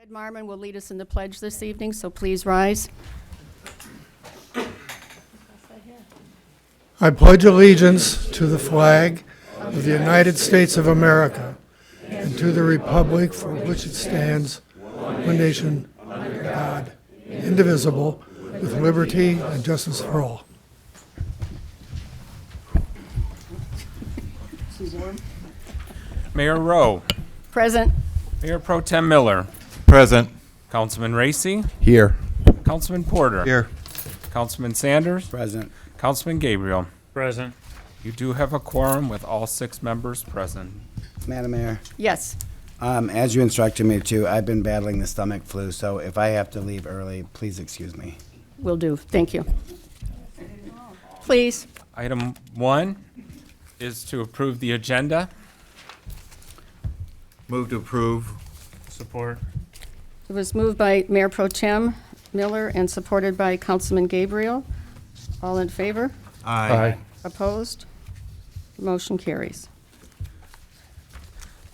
Ed Marmon will lead us in the pledge this evening, so please rise. I pledge allegiance to the flag of the United States of America and to the republic for which it stands, one nation, under God, indivisible, with liberty and justice for all. Mayor Rowe, Present. Mayor Pro Tem Miller, Present. Councilman Racy, Here. Councilman Porter, Here. Councilman Sanders, Present. Councilman Gabriel. Present. You do have a quorum with all 6 members present. Madam Mayor, Yes. as you instructed me to, I've been battling the stomach flu, so if I have to leave early, please excuse me. Will do. Thank you. Please. Item 1 is to approve the agenda. Move to approve. Support. It was moved by Mayor Pro Tem Miller and supported by Councilman Gabriel. All in favor? Aye. Opposed? Motion carries.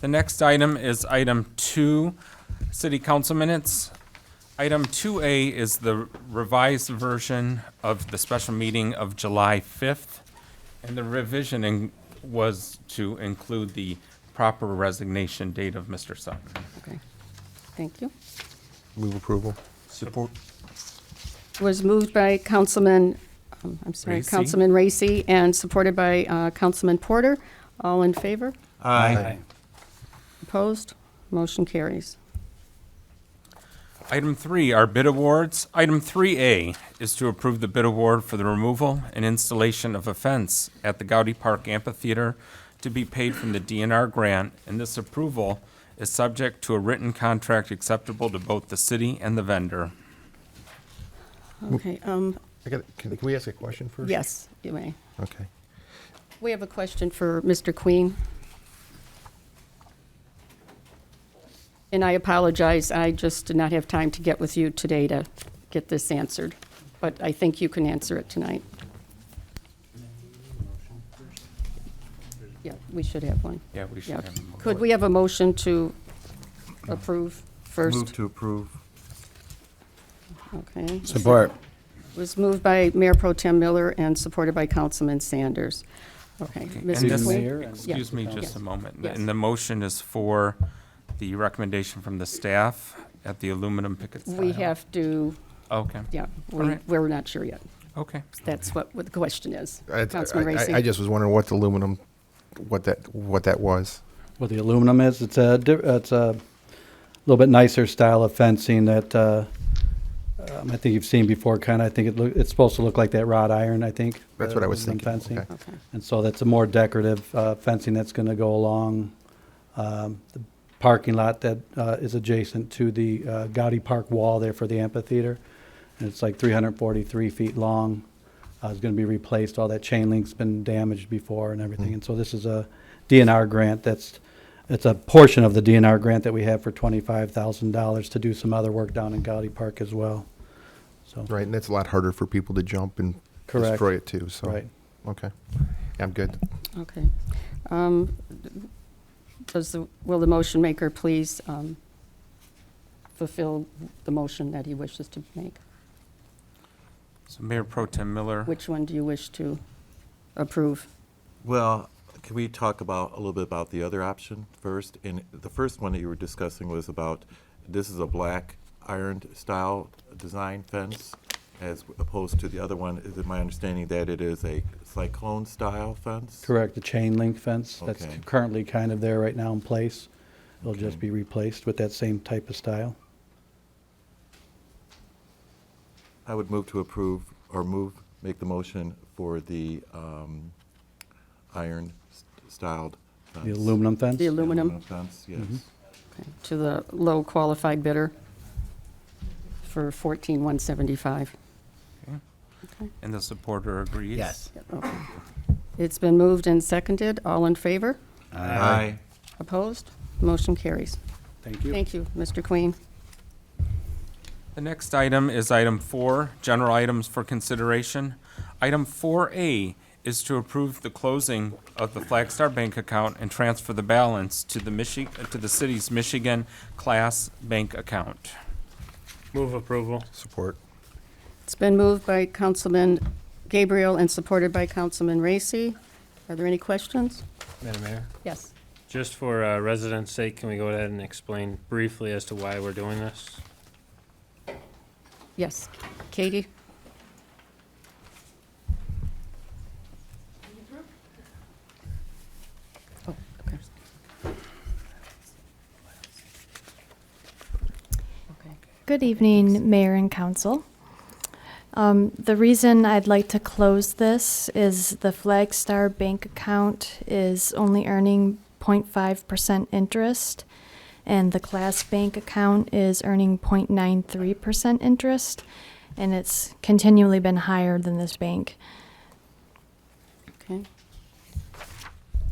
The next item is item 2, City Council minutes. Item 2A is the revised version of the special meeting of July 5th, and the revision was to include the proper resignation date of Mr. Sutton. Okay. Thank you. Move approval. Support. It was moved by Councilman Racy and supported by Councilman Porter. All in favor? Aye. Opposed? Motion carries. Item 3 are bid awards. Item 3A is to approve the bid award for the removal and installation of a fence at the Gowdy Park Amphitheater to be paid from the DNR grant, and this approval is subject to a written contract acceptable to both the city and the vendor. Okay, Can we ask a question first? yes, you may. Okay. We have a question for Mr. Queen. And I apologize, I just did not have time to get with you today to get this answered, but I think you can answer it tonight. Yeah, we should have one. Yeah, we should Yeah. have a motion. Could we have a motion to approve first? Move to approve. Okay. Support. It was moved by Mayor Pro Tem Miller and supported by Councilman Sanders. Okay, And Mr. this- Queen? Excuse me Yes. just a moment. Yes. And the motion is for the recommendation from the staff at the aluminum picket stile. We have to, Okay, yeah, All right. we're not sure yet. okay. That's what the question is. I Councilman Racy? just was wondering what the aluminum, what that was. What the aluminum is, it's a little bit nicer style of fencing that I think you've seen before. Kind of, I think it's supposed to look like that wrought iron. I think That's the what I was aluminum thinking. fencing. Okay. Okay. And so that's a more decorative fencing that's going to go along the parking lot that is adjacent to the Gowdy Park wall there for the amphitheater. And it's like 343 feet long. It's going to be replaced. All that chain link's been damaged before and everything. And so this is a DNR grant it's a portion of the DNR grant that we have for $25,000 to do some other work down in Gowdy Park as well. So, Right, and that's a lot harder for people to jump and Correct. destroy it too, so. right. Okay. Yeah, I'm good. Okay. Will the motion maker please fulfill the motion that he wishes to make? So Mayor Pro Tem Miller, Which one do you wish to approve? Well, can we talk about a little bit about the other option first? And the first one that you were discussing was about, this is a black ironed style design fence as opposed to the other one. Is it my understanding that it is a cyclone style fence? Correct, the chain link fence that's Okay. currently kind of there right now in place. It'll just Okay. be replaced with that same type of style. I would move to approve or make the motion for the iron styled fence. The aluminum fence? The aluminum Fence, yes. okay, to the low qualified bidder for $14,175. and the supporter agrees? Yes. Okay. It's been moved and seconded. All in favor? Aye. Opposed? Motion carries. Thank you. Thank you, Mr. Queen. The next item is item 4, general items for consideration. Item 4A is to approve the closing of the Flagstar Bank account and transfer the balance to the city's Michigan Class Bank account. Move approval. Support. It's been moved by Councilman Gabriel and supported by Councilman Racy. Are there any questions? Madam Mayor, Yes. just for residents' sake, can we go ahead and explain briefly as to why we're doing this? Yes. Katie? Oh, okay. Okay. Good evening, Mayor and Council. The reason I'd like to close this is the Flagstar Bank account is only earning 0.5% interest, and the Class Bank account is earning 0.93% interest, and it's continually been higher than this bank. Okay.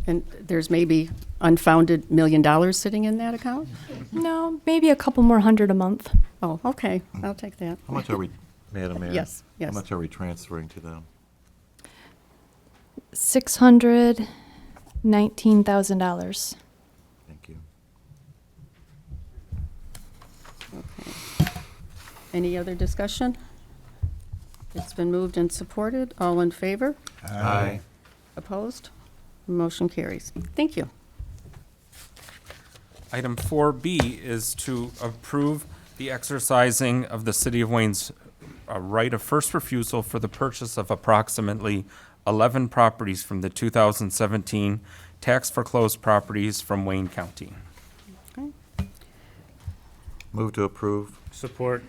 And there's maybe unfounded $1 million sitting in that account? No, maybe a couple more hundred a month. Oh, okay. I'll take that. How much are we, Madam Mayor? Yes, yes. How much are we transferring to them? $619,000. Thank you. Any other discussion? It's been moved and supported. All in favor? Aye. Opposed? Motion carries. Thank you. Item 4B is to approve the exercising of the City of Wayne's right of first refusal for the purchase of approximately 11 properties from the 2017 tax foreclosed properties from Wayne County. Move to approve. Support.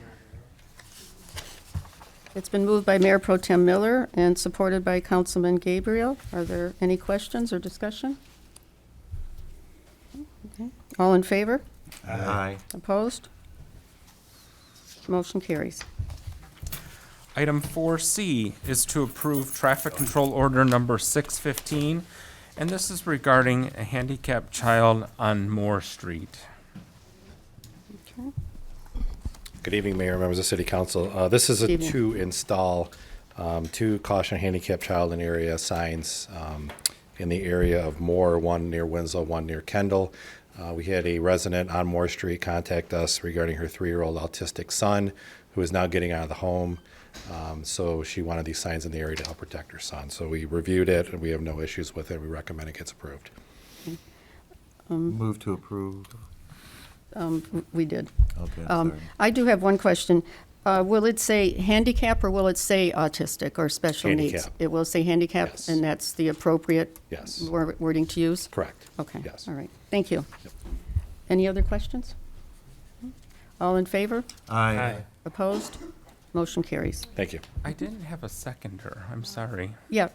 It's been moved by Mayor Pro Tem Miller and supported by Councilman Gabriel. Are there any questions or discussion? Okay. All in favor? Aye. Opposed? Motion carries. Item 4C is to approve traffic control order number 615, and this is regarding a handicapped child on Moore Street. Okay. Good evening, Mayor, members of City Council. This is Evening. to install two caution handicapped child in area signs in the area of Moore, one near Winslow, one near Kendall. We had a resident on Moore Street contact us regarding her 3-year-old autistic son who is now getting out of the home. So she wanted these signs in the area to help protect her son. So we reviewed it and we have no issues with it. We recommend it gets approved. Move to approve. We did. Okay, sorry. I do have one question. Will it say handicap or will it say autistic or special needs? Handicap. It will say handicap, Yes. and that's the appropriate Yes. wording to use? Correct. Okay. Yes. All right. Thank you. Yep. Any other questions? All in favor? Aye. Opposed? Motion carries. Thank you. I didn't have a seconder. I'm sorry. Yeah,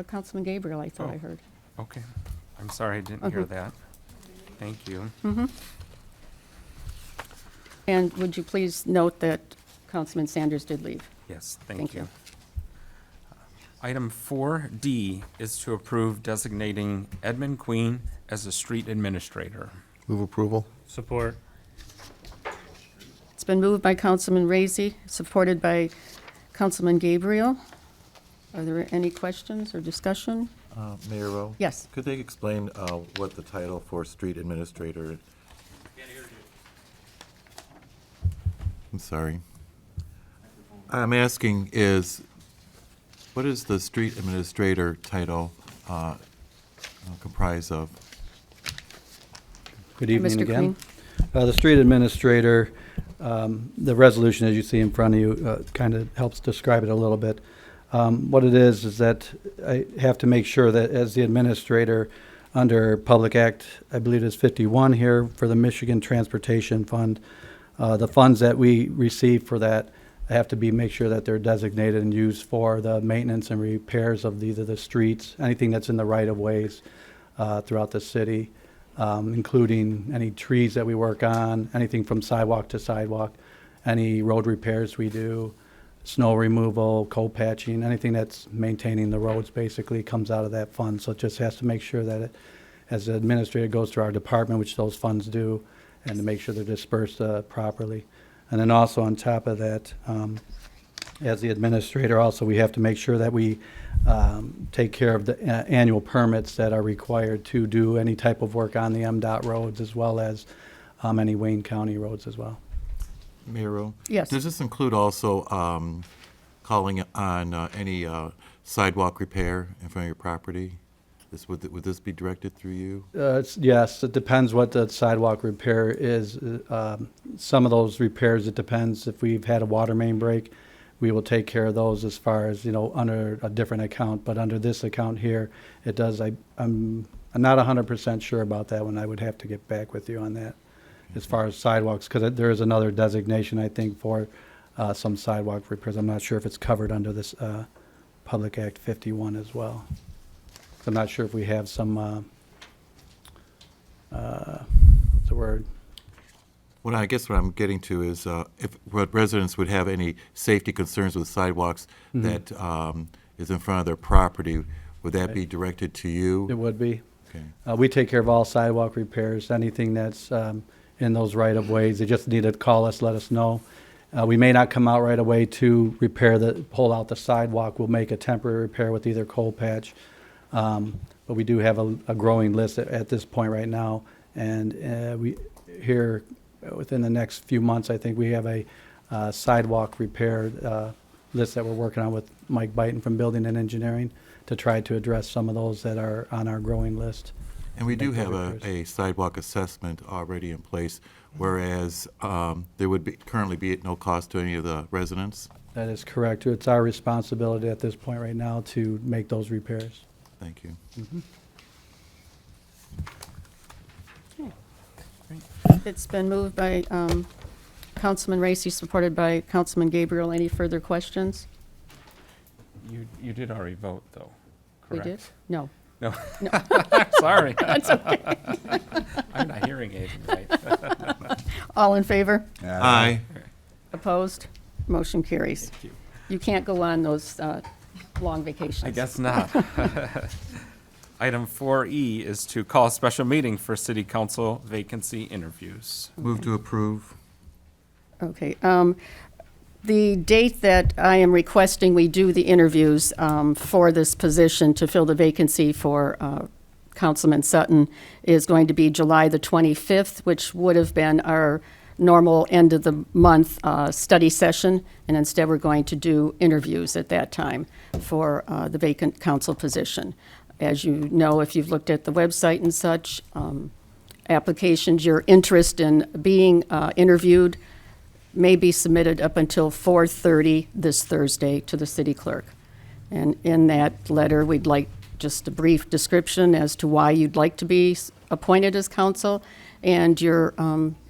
Councilman Gabriel, I thought I Oh. heard. Okay. I'm sorry I didn't hear Okay. that. Thank you. And would you please note that Councilman Sanders did leave? Yes, Thank thank you. you. Item 4D is to approve designating Edmund Queen as a street administrator. Move approval. Support. It's been moved by Councilman Raisy, supported by Councilman Gabriel. Are there any questions or discussion? Mayor Rowe? Yes. Could they explain what the title for street administrator? I'm sorry. I'm asking what is the street administrator title comprised of? Good evening Mr. again. Queen? The street administrator, the resolution, as you see in front of you, kind of helps describe it a little bit. What it is that I have to make sure that as the administrator under Public Act, I believe it's 51 here for the Michigan Transportation Fund, the funds that we receive for that have to make sure that they're designated and used for the maintenance and repairs of either the streets, anything that's in the right-of-ways throughout the city, including any trees that we work on, anything from sidewalk to sidewalk, any road repairs we do, snow removal, coal patching, anything that's maintaining the roads basically comes out of that fund. So it just has to make sure that it, as the administrator goes through our department, which those funds do, and to make sure they're dispersed properly. And then also on top of that, as the administrator, also, we have to make sure that we take care of the annual permits that are required to do any type of work on the MDOT roads, as well as any Wayne County roads as well. Mayor Rowe? Yes. Does this include also calling on any sidewalk repair in front of your property? Would this be directed through you? Yes, it depends what the sidewalk repair is. Some of those repairs, it depends if we've had a water main break, we will take care of those as far as, under a different account. But under this account here, it does, I'm not 100% sure about that one. I would have to get back with you on that as far as sidewalks, because there is another designation, I think, for some sidewalk repairs. I'm not sure if it's covered under this Public Act 51 as well. I'm not sure if we have some, what's the word? Well, I guess what I'm getting to is if what residents would have any safety concerns with sidewalks that is in front of their property, would that be directed to you? It would be. Okay. We take care of all sidewalk repairs, anything that's in those right-of-ways. They just need to call us, let us know. We may not come out right away to pull out the sidewalk. We'll make a temporary repair with either coal patch. But we do have a growing list at this point right now. And we here, within the next few months, I think we have a sidewalk repair list that we're working on with Mike Byton from Building and Engineering to try to address some of those that are on our growing list. And we do Make have the repairs. a sidewalk assessment already in place, whereas there would currently be at no cost to any of the residents. That is correct. It's our responsibility at this point right now to make those repairs. Thank you. It's been moved by Councilman Racy, supported by Councilman Gabriel. Any further questions? You did already vote, though, We correct? did? No. No. No. Sorry. That's okay. I'm not hearing anything right. All in favor? Aye. Opposed? Motion carries. Thank you. You can't go on those long vacations. I guess not. Item 4E is to call a special meeting for city council vacancy interviews. Move to approve. Okay. The date that I am requesting we do the interviews for this position to fill the vacancy for Councilman Sutton is going to be July the 25th, which would have been our normal end of the month study session, and instead we're going to do interviews at that time for the vacant council position. As you know, if you've looked at the website and such, applications, your interest in being interviewed may be submitted up until 4:30 this Thursday to the city clerk. And in that letter, we'd like just a brief description as to why you'd like to be appointed as council and your,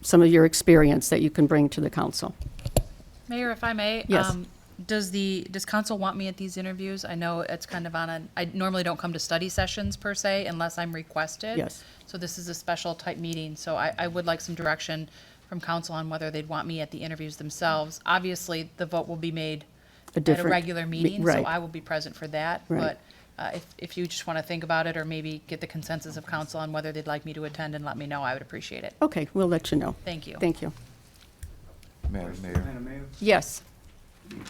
some of your experience that you can bring to the council. Mayor, if I may? Yes. Does council want me at these interviews? I know it's kind of I normally don't come to study sessions per se unless I'm requested. Yes. So this is a special type meeting, so I would like some direction from council on whether they'd want me at the interviews themselves. Obviously, the vote will be made at a different regular meeting, so right. I will be present for that. Right. But if you just want to think about it or maybe get the consensus of council on whether they'd like me to attend and let me know, I would appreciate it. Okay, we'll let you know. Thank you. Thank you. Mayor. Madam Mayor, Yes.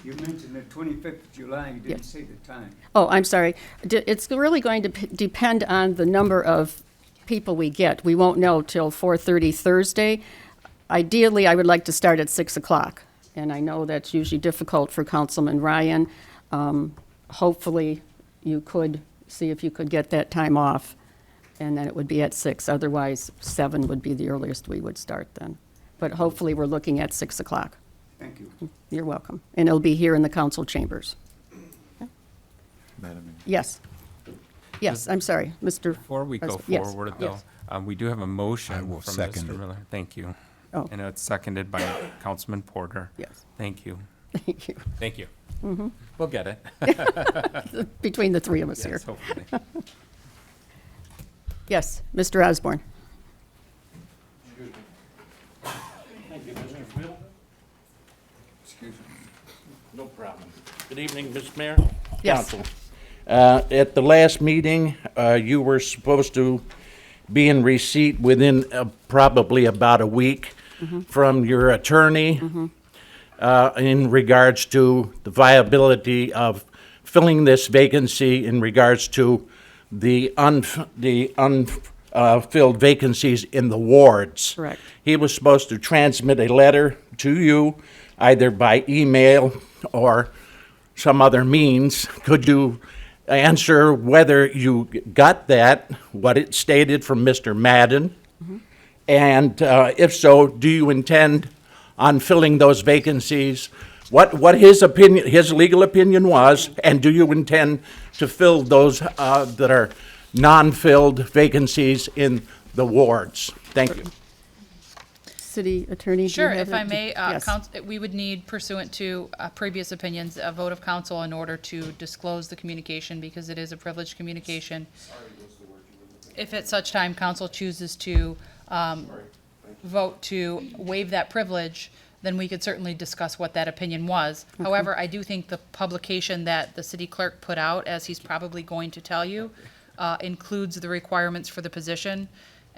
you mentioned the 25th of July, you didn't say the time. Oh, I'm sorry. It's really going to depend on the number of people we get. We won't know till 4:30 Thursday. Ideally, I would like to start at 6 o'clock, and I know that's usually difficult for Councilman Ryan. Hopefully, you could see if you could get that time off, and then it would be at 6. Otherwise, 7 would be the earliest we would start then. But hopefully, we're looking at 6 o'clock. Thank you. You're welcome. And it'll be here in the council chambers. Madam Mayor. Yes. Yes, I'm sorry, Mr. Before we go Yes, forward, though, yes. we do have a motion I from will second Mr. it. Miller. Thank you. Oh. And it's seconded by Councilman Porter. Yes. Thank you. Thank you. Thank you. We'll get it. Between the three of us here. Yes, hopefully. Yes, Mr. Osborne. Excuse me. No problem. Good evening, Mr. Mayor. Yes. Council. At the last meeting, you were supposed to be in receipt within probably about a week from your attorney. in regards to the viability of filling this vacancy in regards to the unfilled vacancies in the wards. Correct. He was supposed to transmit a letter to you, either by email or some other means. Could you answer whether you got that, what it stated from Mr. Madden? And if so, do you intend on filling those vacancies? What his opinion, his legal opinion was, and do you intend to fill those that are non-filled vacancies in the wards? Thank you. City Attorney, do you Sure, have if I it? may, Yes. we would need pursuant to previous opinions, a vote of council in order to disclose the communication, because it is a privileged communication. If at such time council chooses to vote to waive that privilege, then we could certainly discuss what that opinion was. However, I do think the publication that the city clerk put out, as he's probably going to tell you, includes the requirements for the position.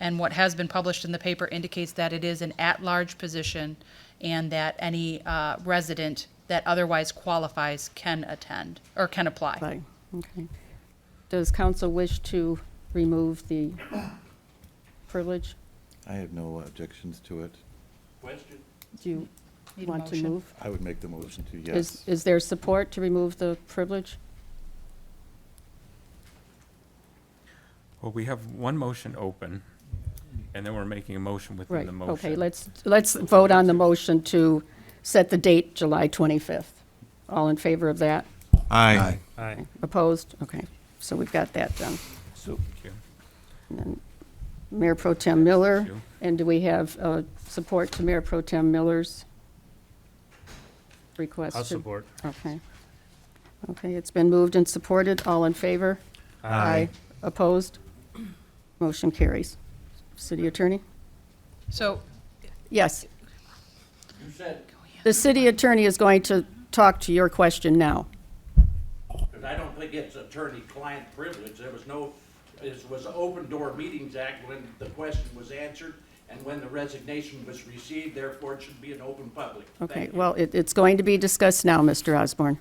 And what has been published in the paper indicates that it is an at-large position and that any resident that otherwise qualifies can attend, or can apply. Fine. Okay. Does council wish to remove the privilege? I have no objections to it. Do you Need a want to motion? move? I would make the motion to yes. Is there support to remove the privilege? Well, we have one motion open, and then we're making a motion within Right, the motion. okay, let's vote on the motion to set the date July 25th. All in favor of that? Aye. Aye. Opposed? Okay, so we've got that done. Thank you. And then Mayor Pro Tem Miller, you. and do we have support to Mayor Pro Tem Miller's request? I'll to- support. Okay. Okay, it's been moved and supported. All in favor? Opposed? Motion carries. City Attorney? So, Yes. The city attorney is going to talk to your question now. Because I don't think it's attorney-client privilege. There was no, it was an Open Door Meetings Act when the question was answered and when the resignation was received, therefore it should be an open public. Okay, Thank you. well, it's going to be discussed now, Mr. Osborne.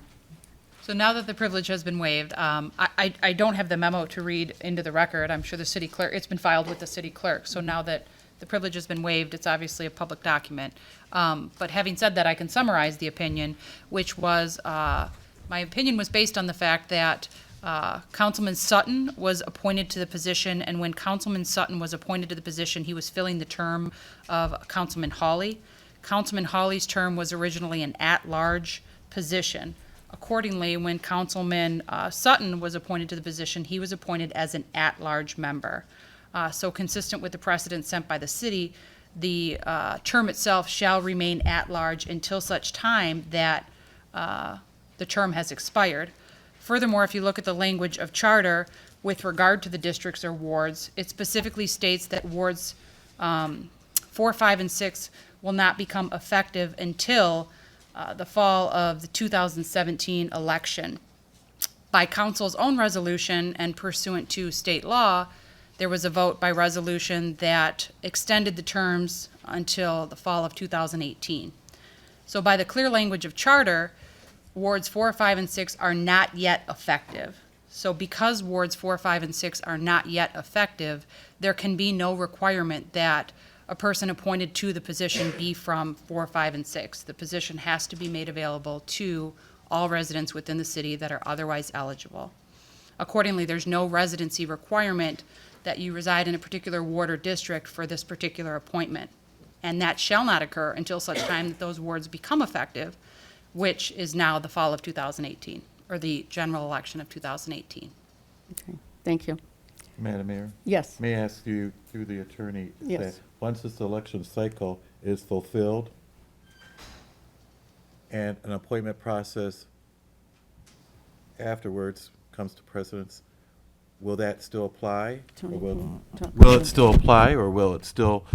so now that the privilege has been waived, I don't have the memo to read into the record. I'm sure the city clerk, it's been filed with the city clerk. So now that the privilege has been waived, it's obviously a public document. But having said that, I can summarize the opinion, which was, my opinion was based on the fact that Councilman Sutton was appointed to the position, and when Councilman Sutton was appointed to the position, he was filling the term of Councilman Hawley. Councilman Hawley's term was originally an at-large position. Accordingly, when Councilman Sutton was appointed to the position, he was appointed as an at-large member. So consistent with the precedent sent by the city, the term itself shall remain at-large until such time that the term has expired. Furthermore, if you look at the language of charter with regard to the districts or wards, it specifically states that wards 4, 5, and 6 will not become effective until the fall of the 2017 election. By council's own resolution and pursuant to state law, there was a vote by resolution that extended the terms until the fall of 2018. So by the clear language of charter, wards 4, 5, and 6 are not yet effective. So because wards 4, 5, and 6 are not yet effective, there can be no requirement that a person appointed to the position be from 4, 5, and 6. The position has to be made available to all residents within the city that are otherwise eligible. Accordingly, there's no residency requirement that you reside in a particular ward or district for this particular appointment. And that shall not occur until such time that those wards become effective, which is now the fall of 2018, or the general election of 2018. Okay, thank you. Madam Mayor? Yes. May I ask you, through the attorney, Yes. that once this election cycle is fulfilled and an appointment process afterwards comes to precedence, will that still apply? Or will it still apply, or will it still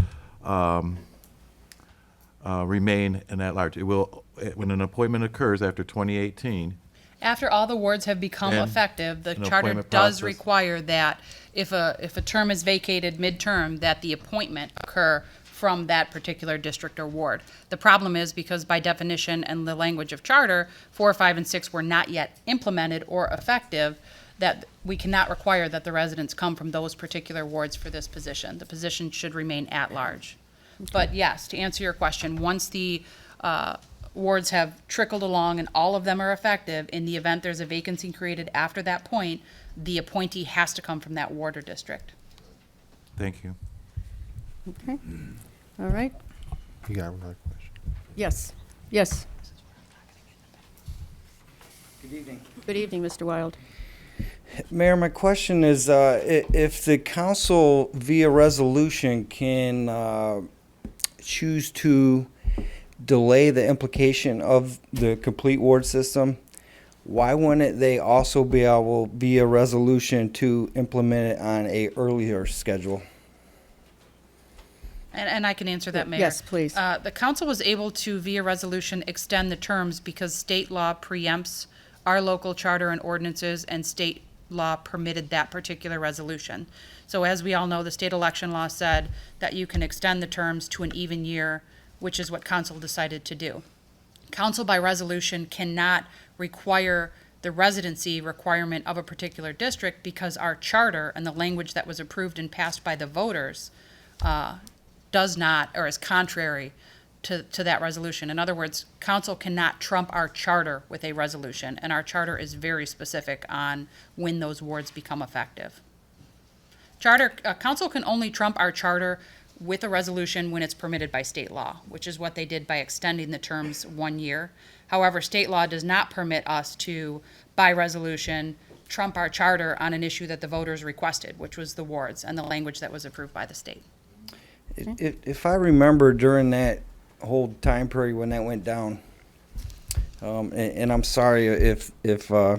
remain in that large? It will, when an appointment occurs after 2018, After all the wards have become And effective, the an charter appointment does process. require that if a term is vacated midterm, that the appointment occur from that particular district or ward. The problem is because by definition and the language of charter, 4, 5, and 6 were not yet implemented or effective, that we cannot require that the residents come from those particular wards for this position. The position should remain at large. But yes, to answer your question, once the wards have trickled along and all of them are effective, in the event there's a vacancy created after that point, the appointee has to come from that ward or district. Thank you. Okay, all right. You got another question? Yes, yes. Good evening. Good evening, Mr. Wild. Mayor, my question is, if the council via resolution can choose to delay the implication of the complete ward system, why wouldn't they also be able, via resolution, to implement it on a earlier schedule? And I can answer that, Mayor. Yes, please. The council was able to, via resolution, extend the terms because state law preempts our local charter and ordinances, and state law permitted that particular resolution. So as we all know, the state election law said that you can extend the terms to an even year, which is what council decided to do. Council by resolution cannot require the residency requirement of a particular district because our charter and the language that was approved and passed by the voters does not, or is contrary to that resolution. In other words, council cannot trump our charter with a resolution, and our charter is very specific on when those wards become effective. Council can only trump our charter with a resolution when it's permitted by state law, which is what they did by extending the terms 1 year. However, state law does not permit us to, by resolution, trump our charter on an issue that the voters requested, which was the wards and the language that was approved by the state. If I remember during that whole time period when that went down, and I'm sorry if I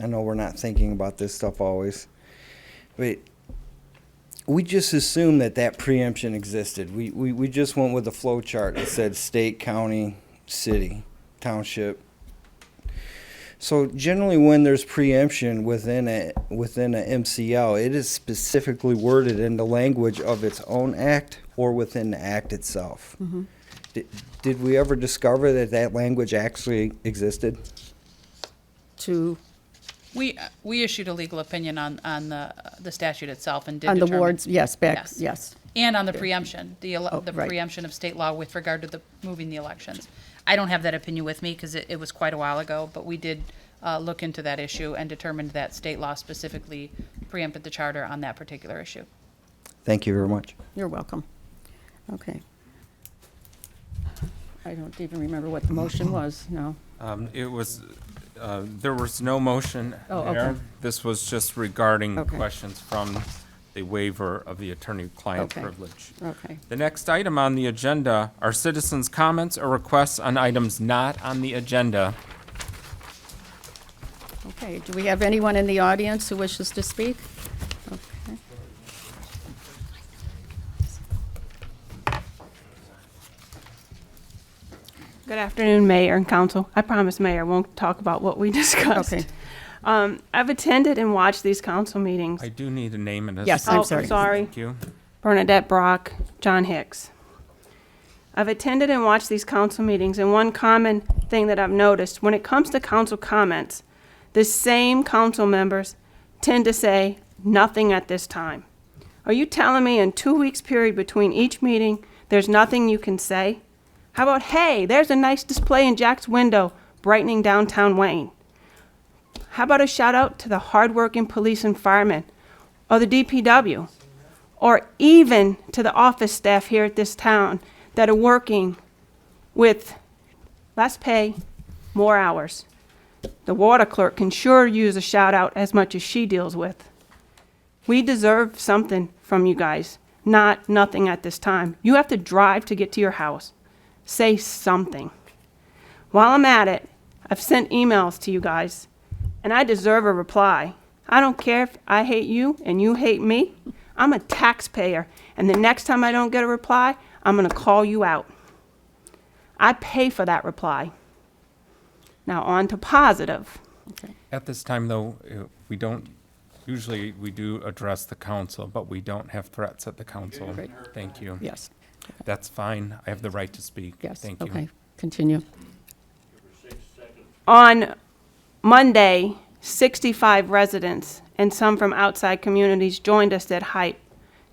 know we're not thinking about this stuff always, but we just assumed that preemption existed. We just went with the flow chart that said state, county, city, township. So generally when there's preemption within a MCL, it is specifically worded in the language of its own act or within the act itself. Mm-hmm. Did we ever discover that language actually existed? We issued a legal opinion on the statute itself and did On the determine- wards, yes, yes. And on the preemption, the right. preemption of state law with regard to moving the elections. I don't have that opinion with me because it was quite a while ago, but we did look into that issue and determined that state law specifically preempted the charter on that particular issue. Thank you very much. You're welcome. Okay. I don't even remember what the motion was, no. It was, there was no motion Oh, there. okay. This was just regarding Okay. questions from the waiver of the attorney-client Okay. privilege. Okay. The next item on the agenda are citizens' comments or requests on items not on the agenda. Okay, do we have anyone in the audience who wishes to speak? Okay. Good afternoon, Mayor and Council. I promise, Mayor, I won't talk about what we discussed. Okay. I've attended and watched these council meetings. I do need a name and a. Yes, I'm Oh, sorry. sorry. Thank you. Bernadette Brock, John Hicks. I've attended and watched these council meetings, and one common thing that I've noticed, when it comes to council comments, the same council members tend to say, nothing at this time. Are you telling me in 2 weeks period between each meeting, there's nothing you can say? How about, hey, there's a nice display in Jack's window, brightening downtown Wayne? How about a shout out to the hardworking police and firemen, or the DPW, or even to the office staff here at this town that are working with less pay, more hours? The water clerk can sure use a shout out as much as she deals with. We deserve something from you guys, not nothing at this time. You have to drive to get to your house. Say something. While I'm at it, I've sent emails to you guys, and I deserve a reply. I don't care if I hate you and you hate me. I'm a taxpayer, and the next time I don't get a reply, I'm going to call you out. I pay for that reply. Now on to positive. At this time, though, we don't, usually we do address the council, but we don't have threats at the council. Great. Thank you. Yes. That's fine. I have the right to speak. Yes, Thank you. okay, continue. On Monday, 65 residents and some from outside communities joined us at Hype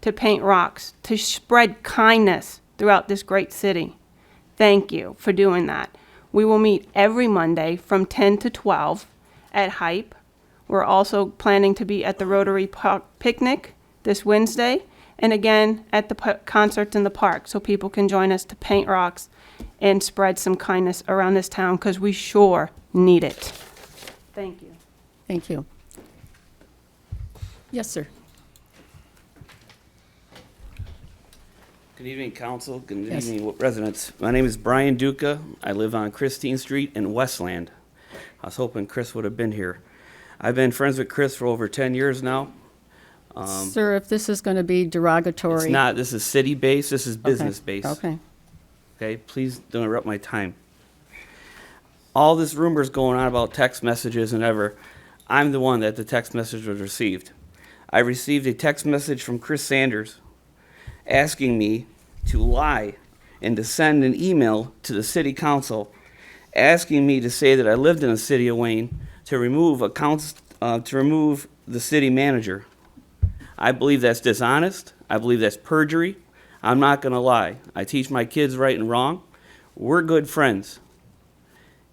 to paint rocks, to spread kindness throughout this great city. Thank you for doing that. We will meet every Monday from 10 to 12 at Hype. We're also planning to be at the Rotary Park Picnic this Wednesday, and again at the concerts in the park, so people can join us to paint rocks and spread some kindness around this town, because we sure need it. Thank you. Thank you. Yes, sir. Good evening, council. Good Yes. evening, residents. My name is Brian Duca. I live on Christine Street in Westland. I was hoping Chris would have been here. I've been friends with Chris for over 10 years now. Sir, if this is going to be derogatory. It's not. This is city-based. This is Okay, business-based. Okay. Okay, please don't interrupt my time. All this rumors going on about text messages and ever, I'm the one that the text message was received. I received a text message from Chris Sanders asking me to lie and to send an email to the city council asking me to say that I lived in the city of Wayne to remove the city manager. I believe that's dishonest. I believe that's perjury. I'm not going to lie. I teach my kids right and wrong. We're good friends.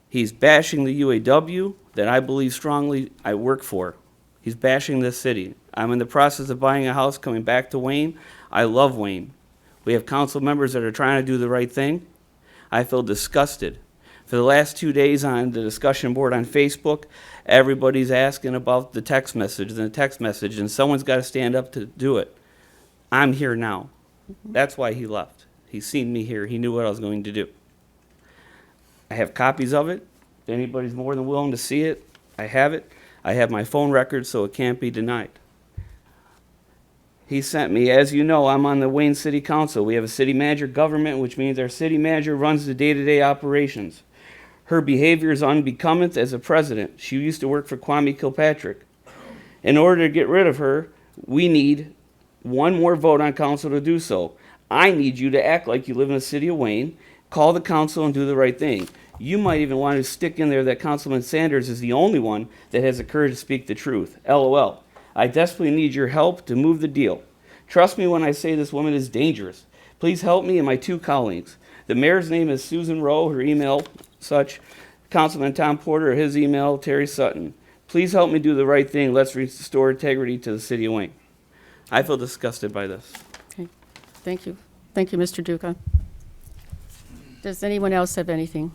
He's bashing the UAW that I believe strongly I work for. He's bashing this city. I'm in the process of buying a house coming back to Wayne. I love Wayne. We have council members that are trying to do the right thing. I feel disgusted. For the last 2 days on the discussion board on Facebook, everybody's asking about the text message and someone's got to stand up to do it. I'm here now. That's why he left. He's seen me here. He knew what I was going to do. I have copies of it. If anybody's more than willing to see it, I have it. I have my phone record, so it can't be denied. He sent me, as you know, I'm on the Wayne City Council. We have a city manager government, which means our city manager runs the day-to-day operations. Her behavior is unbecoming as a president. She used to work for Kwame Kilpatrick. In order to get rid of her, we need one more vote on council to do so. I need you to act like you live in the city of Wayne, call the council and do the right thing. You might even want to stick in there that Councilman Sanders is the only one that has the courage to speak the truth. LOL. I desperately need your help to move the deal. Trust me when I say this woman is dangerous. Please help me and my two colleagues. The mayor's name is Susan Rowe, her email, such. Councilman Tom Porter, his email, Terry Sutton. Please help me do the right thing. Let's restore integrity to the city of Wayne. I feel disgusted by this. Okay. Thank you. Thank you, Mr. Duca. Does anyone else have anything?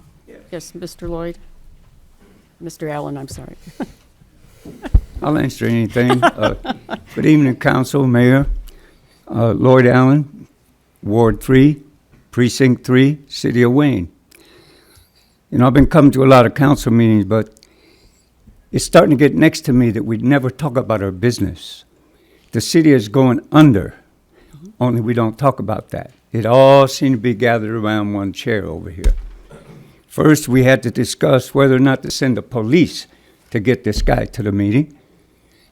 Yes, Mr. Lloyd? Mr. Allen, I'm sorry. I'll answer anything. Good evening, Council, Mayor. Lloyd Allen, Ward 3, Precinct 3, City of Wayne. You know, I've been coming to a lot of council meetings, but it's starting to get next to me that we never talk about our business. The city is going under, only we don't talk about that. It all seems to be gathered around one chair over here. First, we had to discuss whether or not to send the police to get this guy to the meeting.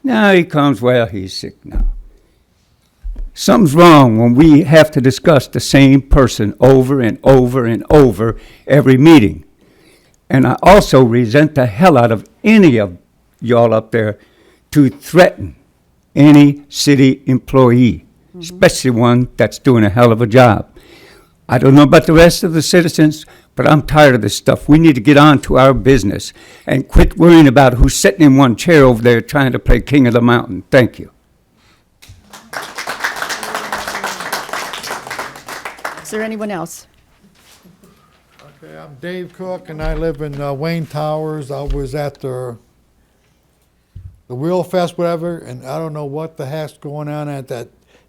Now he comes, well, he's sick now. Something's wrong when we have to discuss the same person over and over and over every meeting. And I also resent the hell out of any of y'all up there to threaten any city employee, especially one that's doing a hell of a job. I don't know about the rest of the citizens, but I'm tired of this stuff. We need to get on to our business and quit worrying about who's sitting in one chair over there trying to play king of the mountain. Thank you. Is there anyone else? Okay, I'm Dave Cook, and I live in Wayne Towers. I was at the Wheel Fest, whatever, and I don't know what the heck's going on at that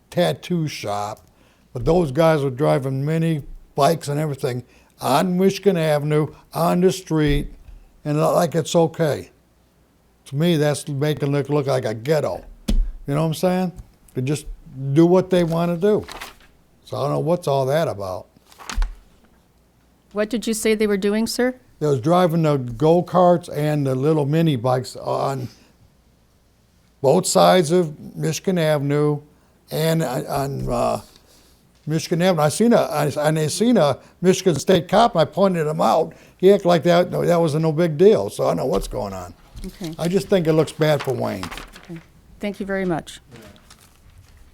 tattoo shop, but those guys were driving mini bikes and everything on Michigan Avenue, on the street, and like it's okay. To me, that's making it look like a ghetto. You know what I'm saying? They just do what they want to do. So I don't know what's all that about. What did you say they were doing, sir? They was driving the go-karts and the little mini bikes on both sides of Michigan Avenue and on Michigan Avenue. I seen a Michigan State cop, and I pointed him out. He acted like that was no big deal, so I don't know what's going on. Okay. I just think it looks bad for Wayne. Okay. Thank you very much.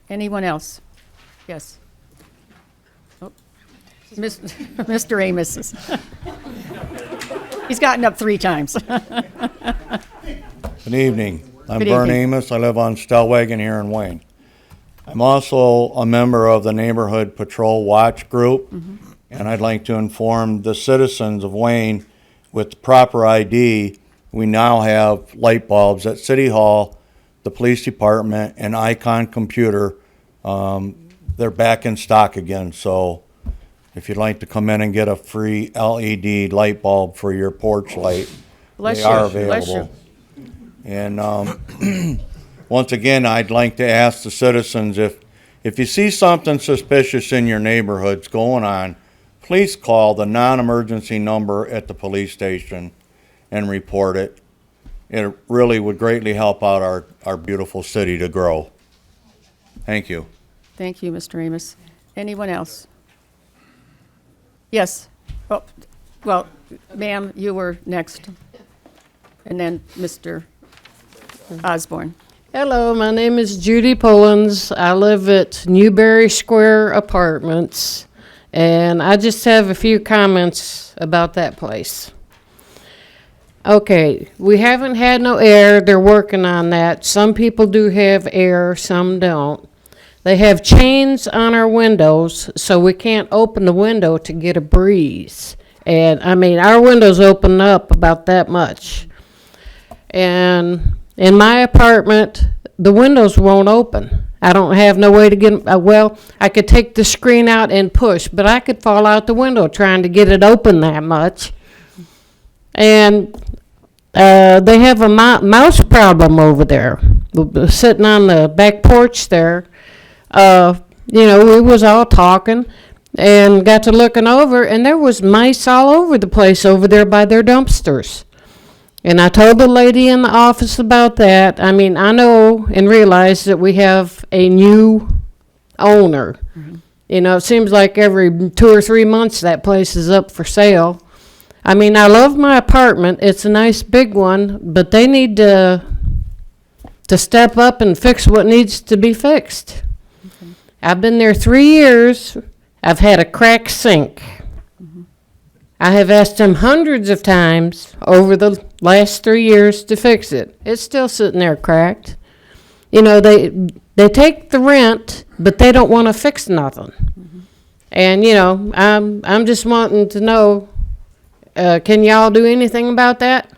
Anyone else? Yes. Oh. Mr. Amos. He's gotten up 3 times. Good evening. I'm Good Vern evening. Amos. I live on Stellwagen here in Wayne. I'm also a member of the Neighborhood Patrol Watch Group, and I'd like to inform the citizens of Wayne with the proper ID, we now have light bulbs at City Hall, the police department, and Icon Computer. They're back in stock again, so if you'd like to come in and get a free LED light bulb for your porch light, Bless they you. are Bless you. available. And once again, I'd like to ask the citizens, if you see something suspicious in your neighborhoods going on, please call the non-emergency number at the police station and report it. It really would greatly help out our beautiful city to grow. Thank you. Thank you, Mr. Amos. Anyone else? Yes. Oh, well, ma'am, you were next. And then Mr. Osborne. Hello, my name is Judy Pullins. I live at Newberry Square Apartments, and I just have a few comments about that place. Okay, we haven't had no air. They're working on that. Some people do have air, some don't. They have chains on our windows, so we can't open the window to get a breeze. And, I mean, our windows open up about that much. And in my apartment, the windows won't open. I don't have no way to get, well, I could take the screen out and push, but I could fall out the window trying to get it open that much. And they have a mouse problem over there, sitting on the back porch there. You know, we was all talking and got to looking over, and there was mice all over the place over there by their dumpsters. And I told the lady in the office about that. I mean, I know and realize that we have a new owner. You know, it seems like every 2 or 3 months that place is up for sale. I mean, I love my apartment. It's a nice big one, but they need to step up and fix what needs to be fixed. I've been there 3 years. I've had a cracked sink. I have asked them hundreds of times over the last 3 years to fix it. It's still sitting there cracked. You know, they take the rent, but they don't want to fix nothing. And, you know, I'm just wanting to know, can y'all do anything about that?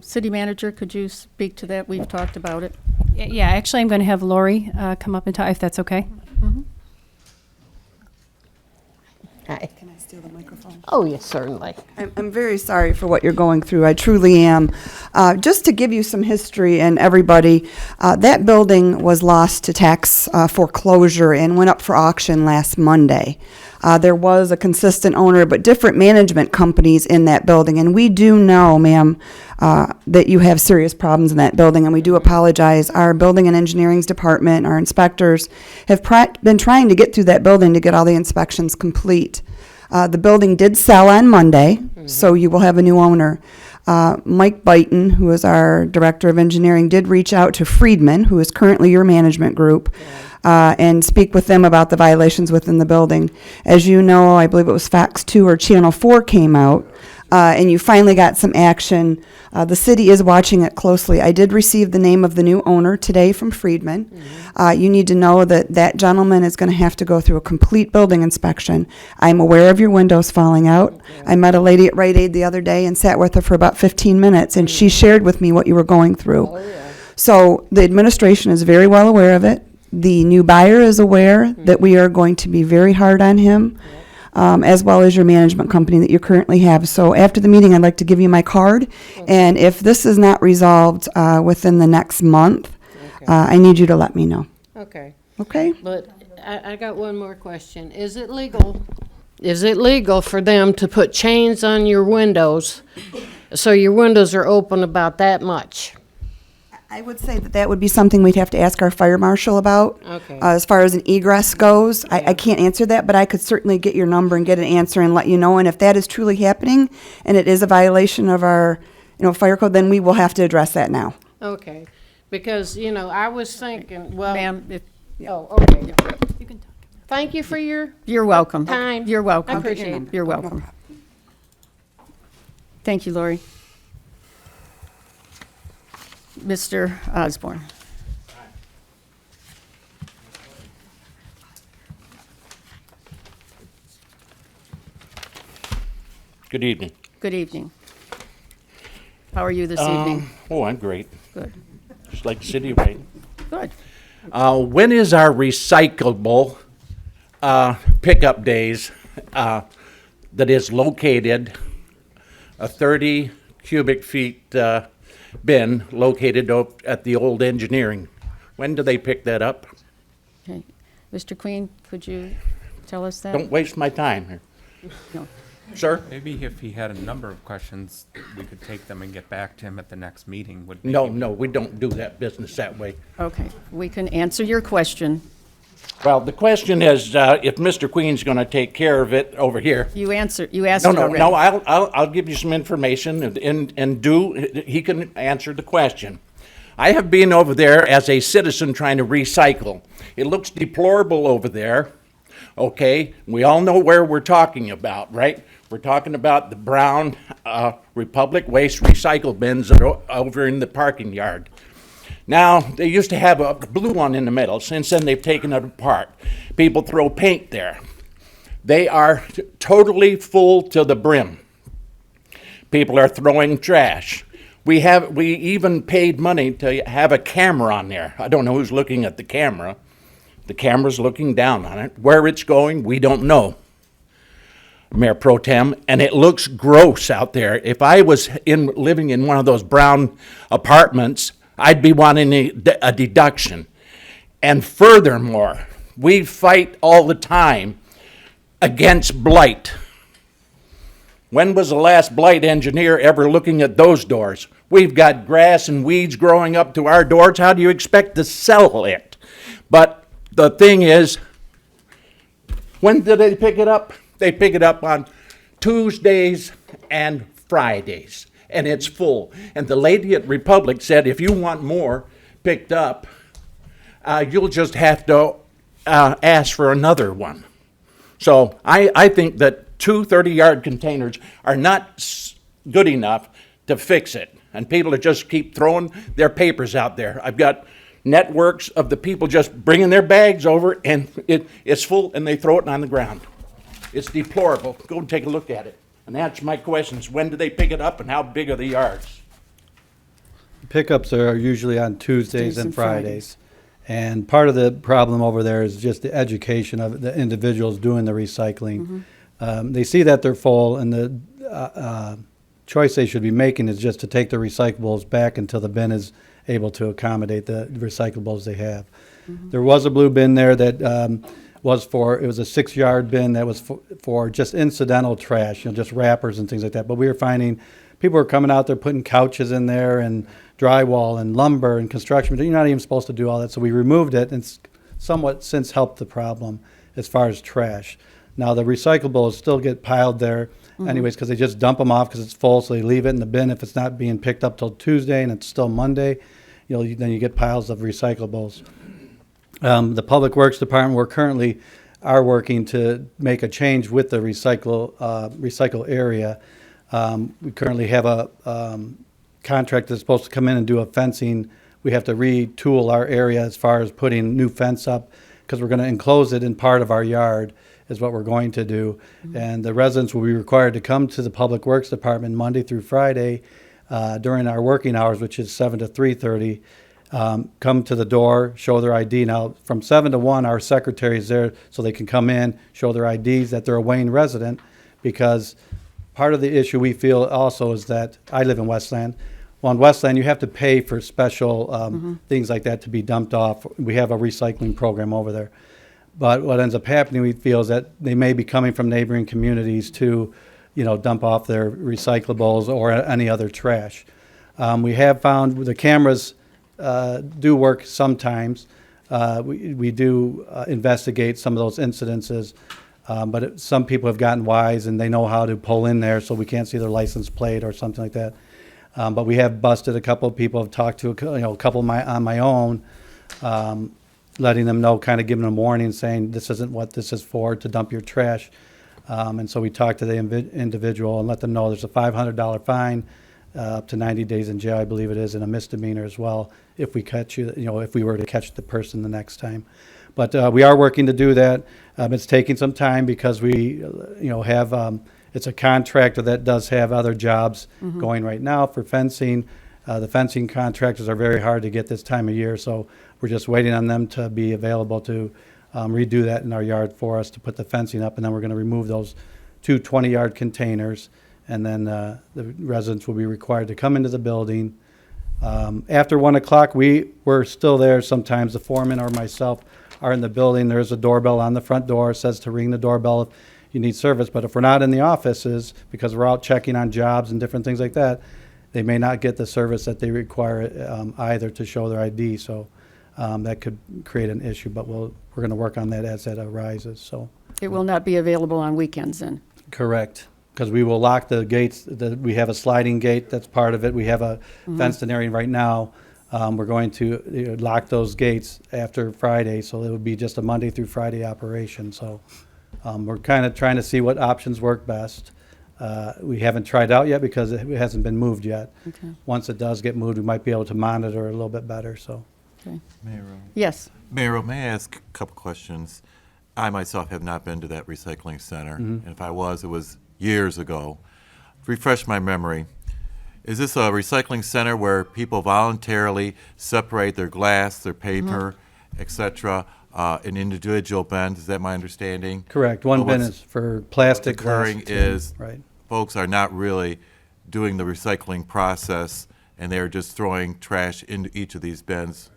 City Manager, could you speak to that? We've talked about it. Yeah, actually, I'm going to have Lori come up and talk, if that's okay. Hi. Can I steal the microphone? Oh, yes, certainly. I'm very sorry for what you're going through. I truly am. Just to give you some history and everybody, that building was lost to tax foreclosure and went up for auction last Monday. There was a consistent owner, but different management companies in that building. And we do know, ma'am, that you have serious problems in that building, and we do apologize. Our building and engineering's department, our inspectors, have been trying to get through that building to get all the inspections complete. The building did sell on Monday, so you will have a new owner. Mike Byton, who is our director of engineering, did reach out to Friedman, who is currently your management group, and speak with them about the violations within the building. As you know, I believe it was Fox 2 or Channel 4 came out, and you finally got some action. The city is watching it closely. I did receive the name of the new owner today from Friedman. You need to know that that gentleman is going to have to go through a complete building inspection. I'm aware of your windows falling out. I met a lady at Rite Aid the other day and sat with her for about 15 minutes, and she shared with me what you were going through. So the administration is very well aware of it. The new buyer is aware that we are going to be very hard on him, as well as your management company that you currently have. So after the meeting, I'd like to give you my card. And if this is not resolved within the next month, I need you to let me know. Okay. Okay? But I got one more question. Is it legal? Is it legal for them to put chains on your windows so your windows are open about that much? I would say that that would be something we'd have to ask our fire marshal about. Okay. As far as an egress goes, I can't answer that, but I could certainly get your number and get an answer and let you know. And if that is truly happening, and it is a violation of our, fire code, then we will have to address that now. Okay, because, I was thinking, well. Ma'am, Oh, okay. you can talk. Thank you for your You're welcome. time. You're welcome. I appreciate it. You're welcome. Thank you, Lori. Mr. Osborne. Good evening. Good evening. How are you this evening? Oh, I'm great. Good. Just like the city of Wayne. Good. When is our recyclable pickup days that is located, a 30 cubic feet bin located at the old engineering? When do they pick that up? Okay. Mr. Queen, could you tell us that? Don't waste my time here. No. Sir? Maybe if he had a number of questions, we could take them and get back to him at the next meeting. Would No, maybe- no, we don't do that business that way. Okay, we can answer your question. Well, the question is, if Mr. Queen's gonna take care of it over here. You asked it already. No, I'll give you some information and he can answer the question. I have been over there as a citizen trying to recycle. It looks deplorable over there, okay? We all know where we're talking about, right? We're talking about the brown Republic Waste recycle bins that are over in the parking yard. Now, they used to have a blue one in the middle. Since then, they've taken it apart. People throw paint there. They are totally full to the brim. People are throwing trash. We even paid money to have a camera on there. I don't know who's looking at the camera. The camera's looking down on it. Where it's going, we don't know, Mayor Pro Tem, and it looks gross out there. If I was living in one of those brown apartments, I'd be wanting a deduction. And furthermore, we fight all the time against blight. When was the last blight engineer ever looking at those doors? We've got grass and weeds growing up to our doors. How do you expect to sell it? But the thing is, when do they pick it up? They pick it up on Tuesdays and Fridays, and it's full. And the lady at Republic said, if you want more picked up, you'll just have to ask for another one. So I think that 2 30-yard containers are not good enough to fix it. And people just keep throwing their papers out there. I've got networks of the people just bringing their bags over, and it's full, and they throw it on the ground. It's deplorable. Go and take a look at it and answer my questions. When do they pick it up, and how big are the yards? Pickups are usually on Tuesdays and Fridays. And part of the problem over there is just the education of the individuals doing the recycling. They see that they're full, and the choice they should be making is just to take the recyclables back until the bin is able to accommodate the recyclables they have. There was a blue bin there that it was a 6-yard bin that was for just incidental trash, just wrappers and things like that. But we were finding people were coming out there putting couches in there and drywall and lumber and construction. You're not even supposed to do all that. So we removed it, and it's somewhat since helped the problem as far as trash. Now the recyclables still get piled there anyways, because they just dump them off because it's full, so they leave it in the bin. If it's not being picked up till Tuesday and it's still Monday, then you get piles of recyclables. The Public Works Department, we're currently working to make a change with the recycle area. We currently have a contract that's supposed to come in and do a fencing. We have to retool our area as far as putting new fence up, because we're going to enclose it in part of our yard is what we're going to do. And the residents will be required to come to the Public Works Department Monday through Friday during our working hours, which is 7 to 3:30. Come to the door, show their ID. Now, from 7 to 1, our secretary is there so they can come in, show their IDs that they're a Wayne resident, because part of the issue we feel also is that I live in Westland. Well, in Westland, you have to pay for special things like that to be dumped off. We have a recycling program over there. But what ends up happening, we feel, is that they may be coming from neighboring communities to, dump off their recyclables or any other trash. We have found the cameras do work sometimes. We do investigate some of those incidences, but some people have gotten wise and they know how to pull in there so we can't see their license plate or something like that. But we have busted a couple of people. I've talked to a couple on my own, letting them know, kind of giving them a warning, saying this isn't what this is for, to dump your trash. And so we talked to the individual and let them know there's a $500 fine, up to 90 days in jail, I believe it is, and a misdemeanor as well if we catch you, if we were to catch the person the next time. But we are working to do that. It's taking some time because we, have, it's a contractor that does have other jobs going right now for fencing. The fencing contractors are very hard to get this time of year, so we're just waiting on them to be available to redo that in our yard for us to put the fencing up, and then we're going to remove those two 20-yard containers, and then the residents will be required to come into the building. After 1 o'clock, we're still there sometimes. The foreman or myself are in the building. There's a doorbell on the front door. It says to ring the doorbell if you need service, but if we're not in the offices, because we're out checking on jobs and different things like that, they may not get the service that they require either to show their ID. So that could create an issue, but we're going to work on that as that arises. So It will not be available on weekends then? correct, because we will lock the gates. We have a sliding gate that's part of it. We have a fenced-in area right now. We're going to lock those gates after Friday, so it would be just a Monday through Friday operation. So we're kind of trying to see what options work best. We haven't tried out yet because it hasn't been moved yet. Okay. Once it does get moved, we might be able to monitor it a little bit better. So. Okay. Mayor, Yes. Mayor, may I ask a couple questions? I myself have not been to that recycling center, and if I was, it was years ago. Refresh my memory. Is this a recycling center where people voluntarily separate their glass, their paper, etc., in individual bins? Is that my understanding? Correct. One bin What's is for plastic. occurring glass, tin. is Right. folks are not really doing the recycling process, and they're just throwing trash into each of these bins.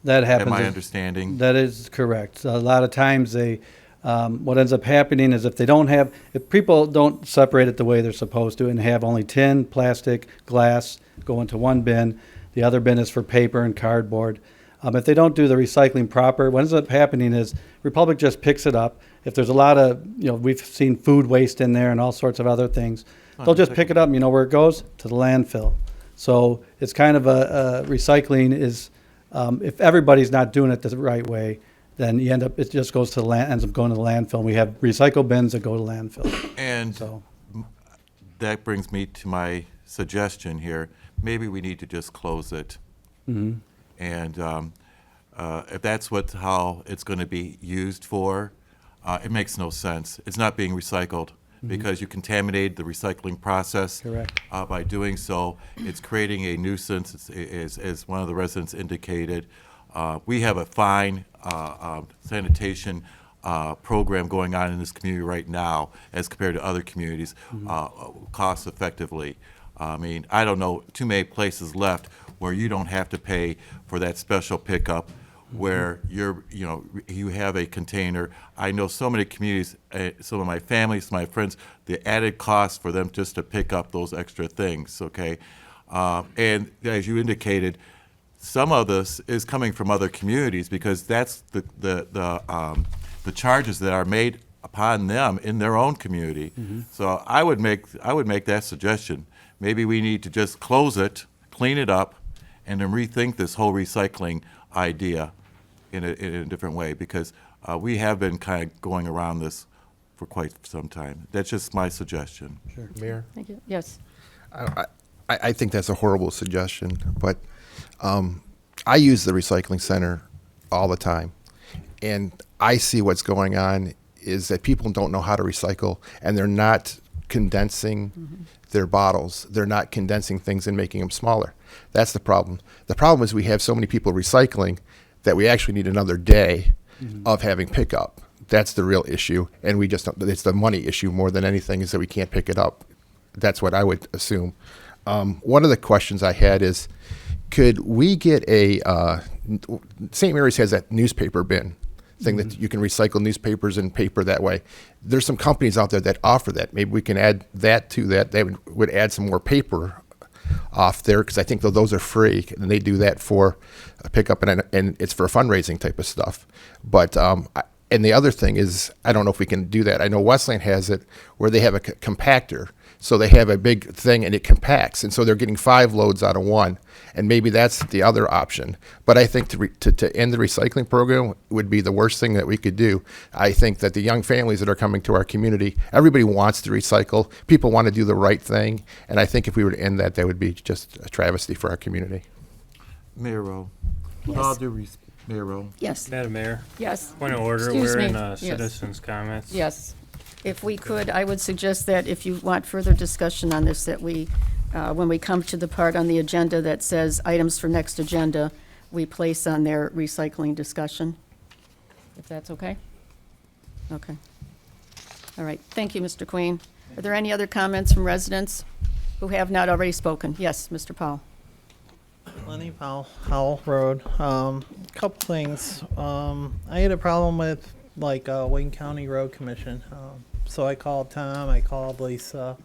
That happens. Am I is- understanding? That is correct. A lot of times they, what ends up happening is if people don't separate it the way they're supposed to and have only tin, plastic, glass go into one bin, the other bin is for paper and cardboard. If they don't do the recycling proper, what ends up happening is Republic just picks it up. If there's a lot of, we've seen food waste in there and all sorts of other things, they'll just pick it up, and you know where it goes? To the landfill. So it's kind of recycling is, if everybody's not doing it the right way, then you it just goes to ends up going to the landfill. And we have recycle bins that go to landfill. And So, that brings me to my suggestion here. Maybe we need to just close it. mhm. And if that's how it's going to be used for, it makes no sense. It's not being recycled because you contaminated the recycling process. Correct. By doing so, it's creating a nuisance, as one of the residents indicated. We have a fine sanitation program going on in this community right now as compared to other communities, cost effectively. I mean, I don't know too many places left where you don't have to pay for that special pickup, where you have a container. I know so many communities, some of my families, my friends, the added cost for them just to pick up those extra things, okay? And as you indicated, some of this is coming from other communities because that's the charges that are made upon them in their own community. So I would make that suggestion. Maybe we need to just close it, clean it up, and then rethink this whole recycling idea in a different way, because we have been kind of going around this for quite some time. That's just my suggestion. Sure. Mayor? Thank you. Yes. I think that's a horrible suggestion, but I use the recycling center all the time, and I see what's going on is that people don't know how to recycle, and they're not condensing their bottles. They're not condensing things and making them smaller. That's the problem. The problem is we have so many people recycling that we actually need another day of having pickup. That's the real issue, and we just don't, it's the money issue more than anything, is that we can't pick it up. That's what I would assume. One of the questions I had is, could we get St. Mary's has that newspaper bin thing that you can recycle newspapers and paper that way. There's some companies out there that offer that. Maybe we can add that to that. They would add some more paper off there, because I think those are free, and they do that for a pickup, and it's for fundraising type of stuff. But and the other thing is, I don't know if we can do that. I know Westland has it where they have a compactor. So they have a big thing and it compacts. And so they're getting 5 loads out of 1. And maybe that's the other option. But I think to end the recycling program would be the worst thing that we could do. I think that the young families that are coming to our community, everybody wants to recycle. People want to do the right thing. And I think if we were to end that, that would be just a travesty for our community. Mayor Rowe. Yes. Mayor Rowe. Yes. Madam Mayor. Yes. Point of order, Excuse we're me. in Yes. citizens' comments. Yes. If we could, I would suggest that if you want further discussion on this, that we, when we come to the part on the agenda that says items for next agenda, we place on their recycling discussion, if that's okay? Okay. All right. Thank you, Mr. Queen. Are there any other comments from residents who have not already spoken? Yes, Mr. Powell. Lenny Powell, Howell Road. Couple things. I had a problem with Wayne County Road Commission. So I called Tom, I called Lisa.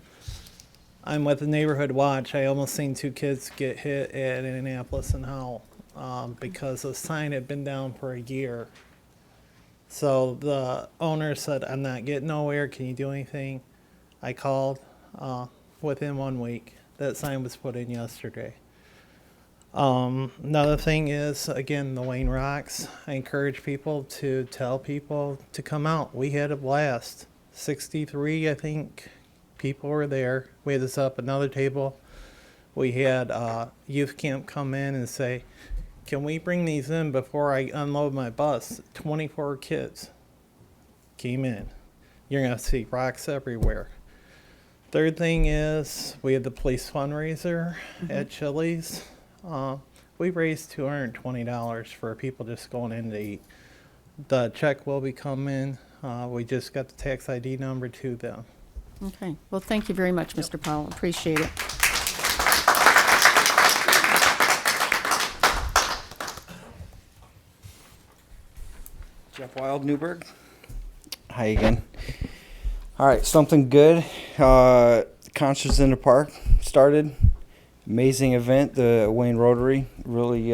I'm with the Neighborhood Watch. I almost seen 2 kids get hit at Indianapolis and Howell because the sign had been down for a year. So the owner said, I'm not getting nowhere. Can you do anything? I called. Within 1 week, that sign was put in yesterday. Another thing is, again, the Wayne Rocks. I encourage people to tell people to come out. We had a blast. 63, I think, people were there. We had to set up another table. We had youth camp come in and say, can we bring these in before I unload my bus? 24 kids came in. You're going to see rocks everywhere. Third thing is, we had the police fundraiser at Chili's. We raised $220 for people just going in to eat. The check will be coming. We just got the tax ID number to them. Okay. Well, thank you very much, Mr. Powell. Appreciate it. Jeff Wild, Newburgh. Hi again. All right, something good. Concerts in the Park started. Amazing event. The Wayne Rotary really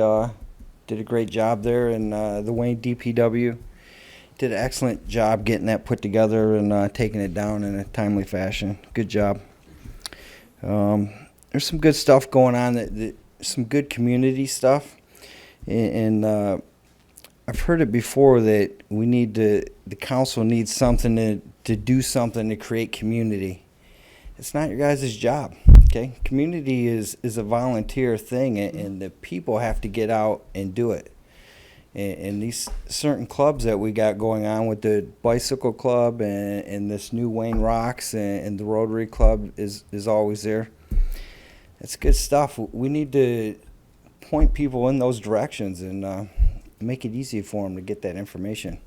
did a great job there, and the Wayne DPW did an excellent job getting that put together and taking it down in a timely fashion. Good job. There's some good stuff going on, some good community stuff, and I've heard it before that the council needs something to do something to create community. It's not your guys' job, okay? Community is a volunteer thing, and the people have to get out and do it. And these certain clubs that we got going on with the Bicycle Club and this new Wayne Rocks and the Rotary Club is always there. It's good stuff. We need to point people in those directions and make it easy for them to get that information.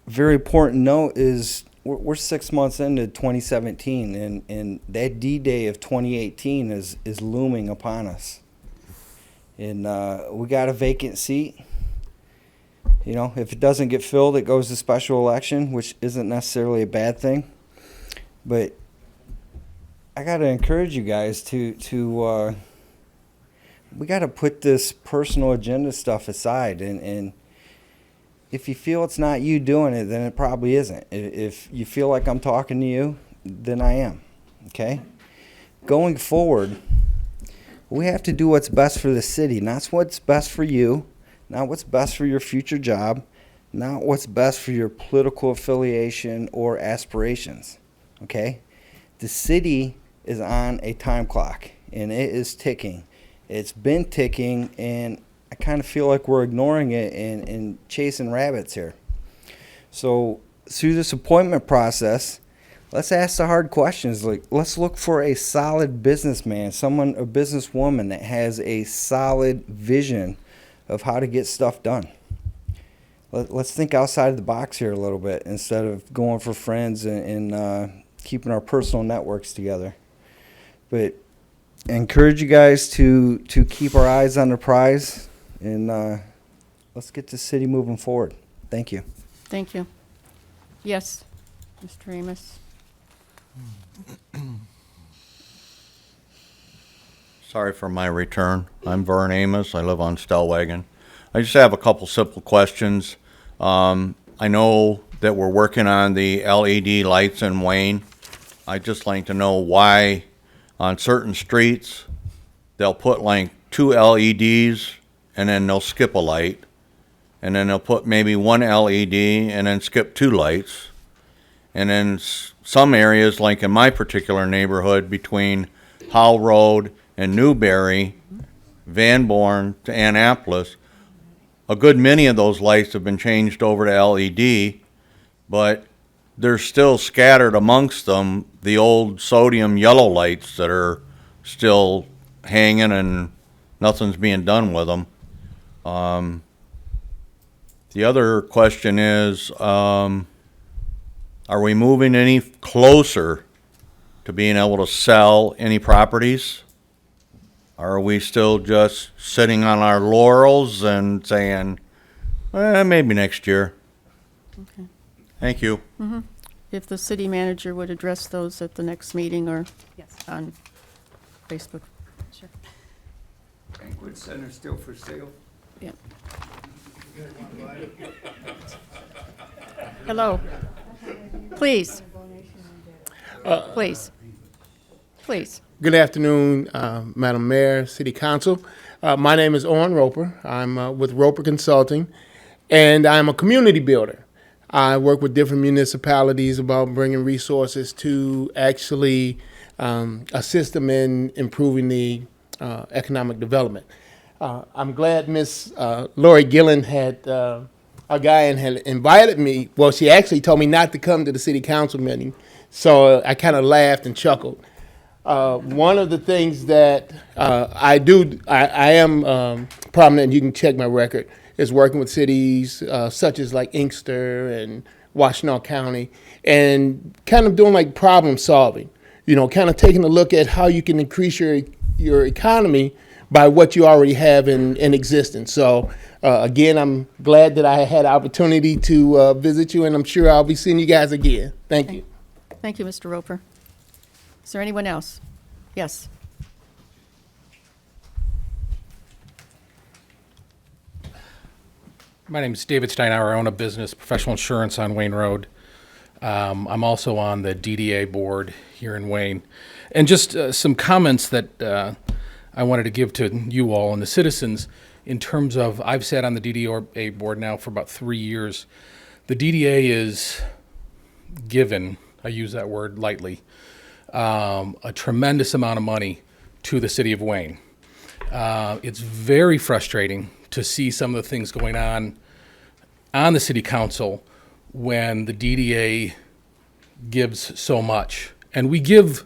Very important note is we're 6 months into 2017, and that D-Day of 2018 is looming upon us. And we got a vacant seat. You know, if it doesn't get filled, it goes to special election, which isn't necessarily a bad thing. But I got to encourage you guys to we got to put this personal agenda stuff aside. And if you feel it's not you doing it, then it probably isn't. If you feel like I'm talking to you, then I am. Okay? Going forward, we have to do what's best for the city, not what's best for you, not what's best for your future job, not what's best for your political affiliation or aspirations. Okay? The city is on a time clock, and it is ticking. It's been ticking, and I kind of feel like we're ignoring it and chasing rabbits here. So through this appointment process, let's ask the hard questions. Like, let's look for a solid businessman, a businesswoman that has a solid vision of how to get stuff done. Let's think outside of the box here a little bit instead of going for friends and keeping our personal networks together. But I encourage you guys to keep our eyes on the prize, and let's get the city moving forward. Thank you. Thank you. Yes, Mr. Amos. Sorry for my return. I'm Vern Amos. I live on Stellwagen. I just have a couple simple questions. I know that we're working on the LED lights in Wayne. I'd just like to know why on certain streets they'll put like 2 LEDs and then they'll skip a light. And then they'll put maybe 1 LED and then skip 2 lights. And then some areas, like in my particular neighborhood between Howell Road and Newberry, Van Born to Annapolis, a good many of those lights have been changed over to LED, but there's still scattered amongst them the old sodium yellow lights that are still hanging and nothing's being done with them. The other question is, are we moving any closer to being able to sell any properties? Or are we still just sitting on our laurels and saying, maybe next year? Okay. Thank you. Mhm. If the city manager would address those at the next meeting or on Facebook. Sure. Banquet center still for sale? Yeah. Hello. Please. Please. Please. Good afternoon, Madam Mayor, City Council. My name is Owen Roper. I'm with Roper Consulting, and I'm a community builder. I work with different municipalities about bringing resources to actually assist them in improving the economic development. I'm glad Miss Lori Gillen had a guy and had invited me. Well, she actually told me not to come to the city council meeting, so I kind of laughed and chuckled. One of the things that I am prominent, you can check my record, is working with cities such as like Inkster and Washtenaw County, and kind of doing like problem solving. You know, kind of taking a look at how you can increase your economy by what you already have in existence. So again, I'm glad that I had the opportunity to visit you, and I'm sure I'll be seeing you guys again. Thank you. Thank you, Mr. Roper. Is there anyone else? Yes. My name is David Steinauer. I own a business, professional insurance on Wayne Road. I'm also on the DDA board here in Wayne. And just some comments that I wanted to give to you all and the citizens in terms of, I've sat on the DDA board now for about 3 years. The DDA is given, I use that word lightly, a tremendous amount of money to the city of Wayne. It's very frustrating to see some of the things going on the city council when the DDA gives so much. And we give,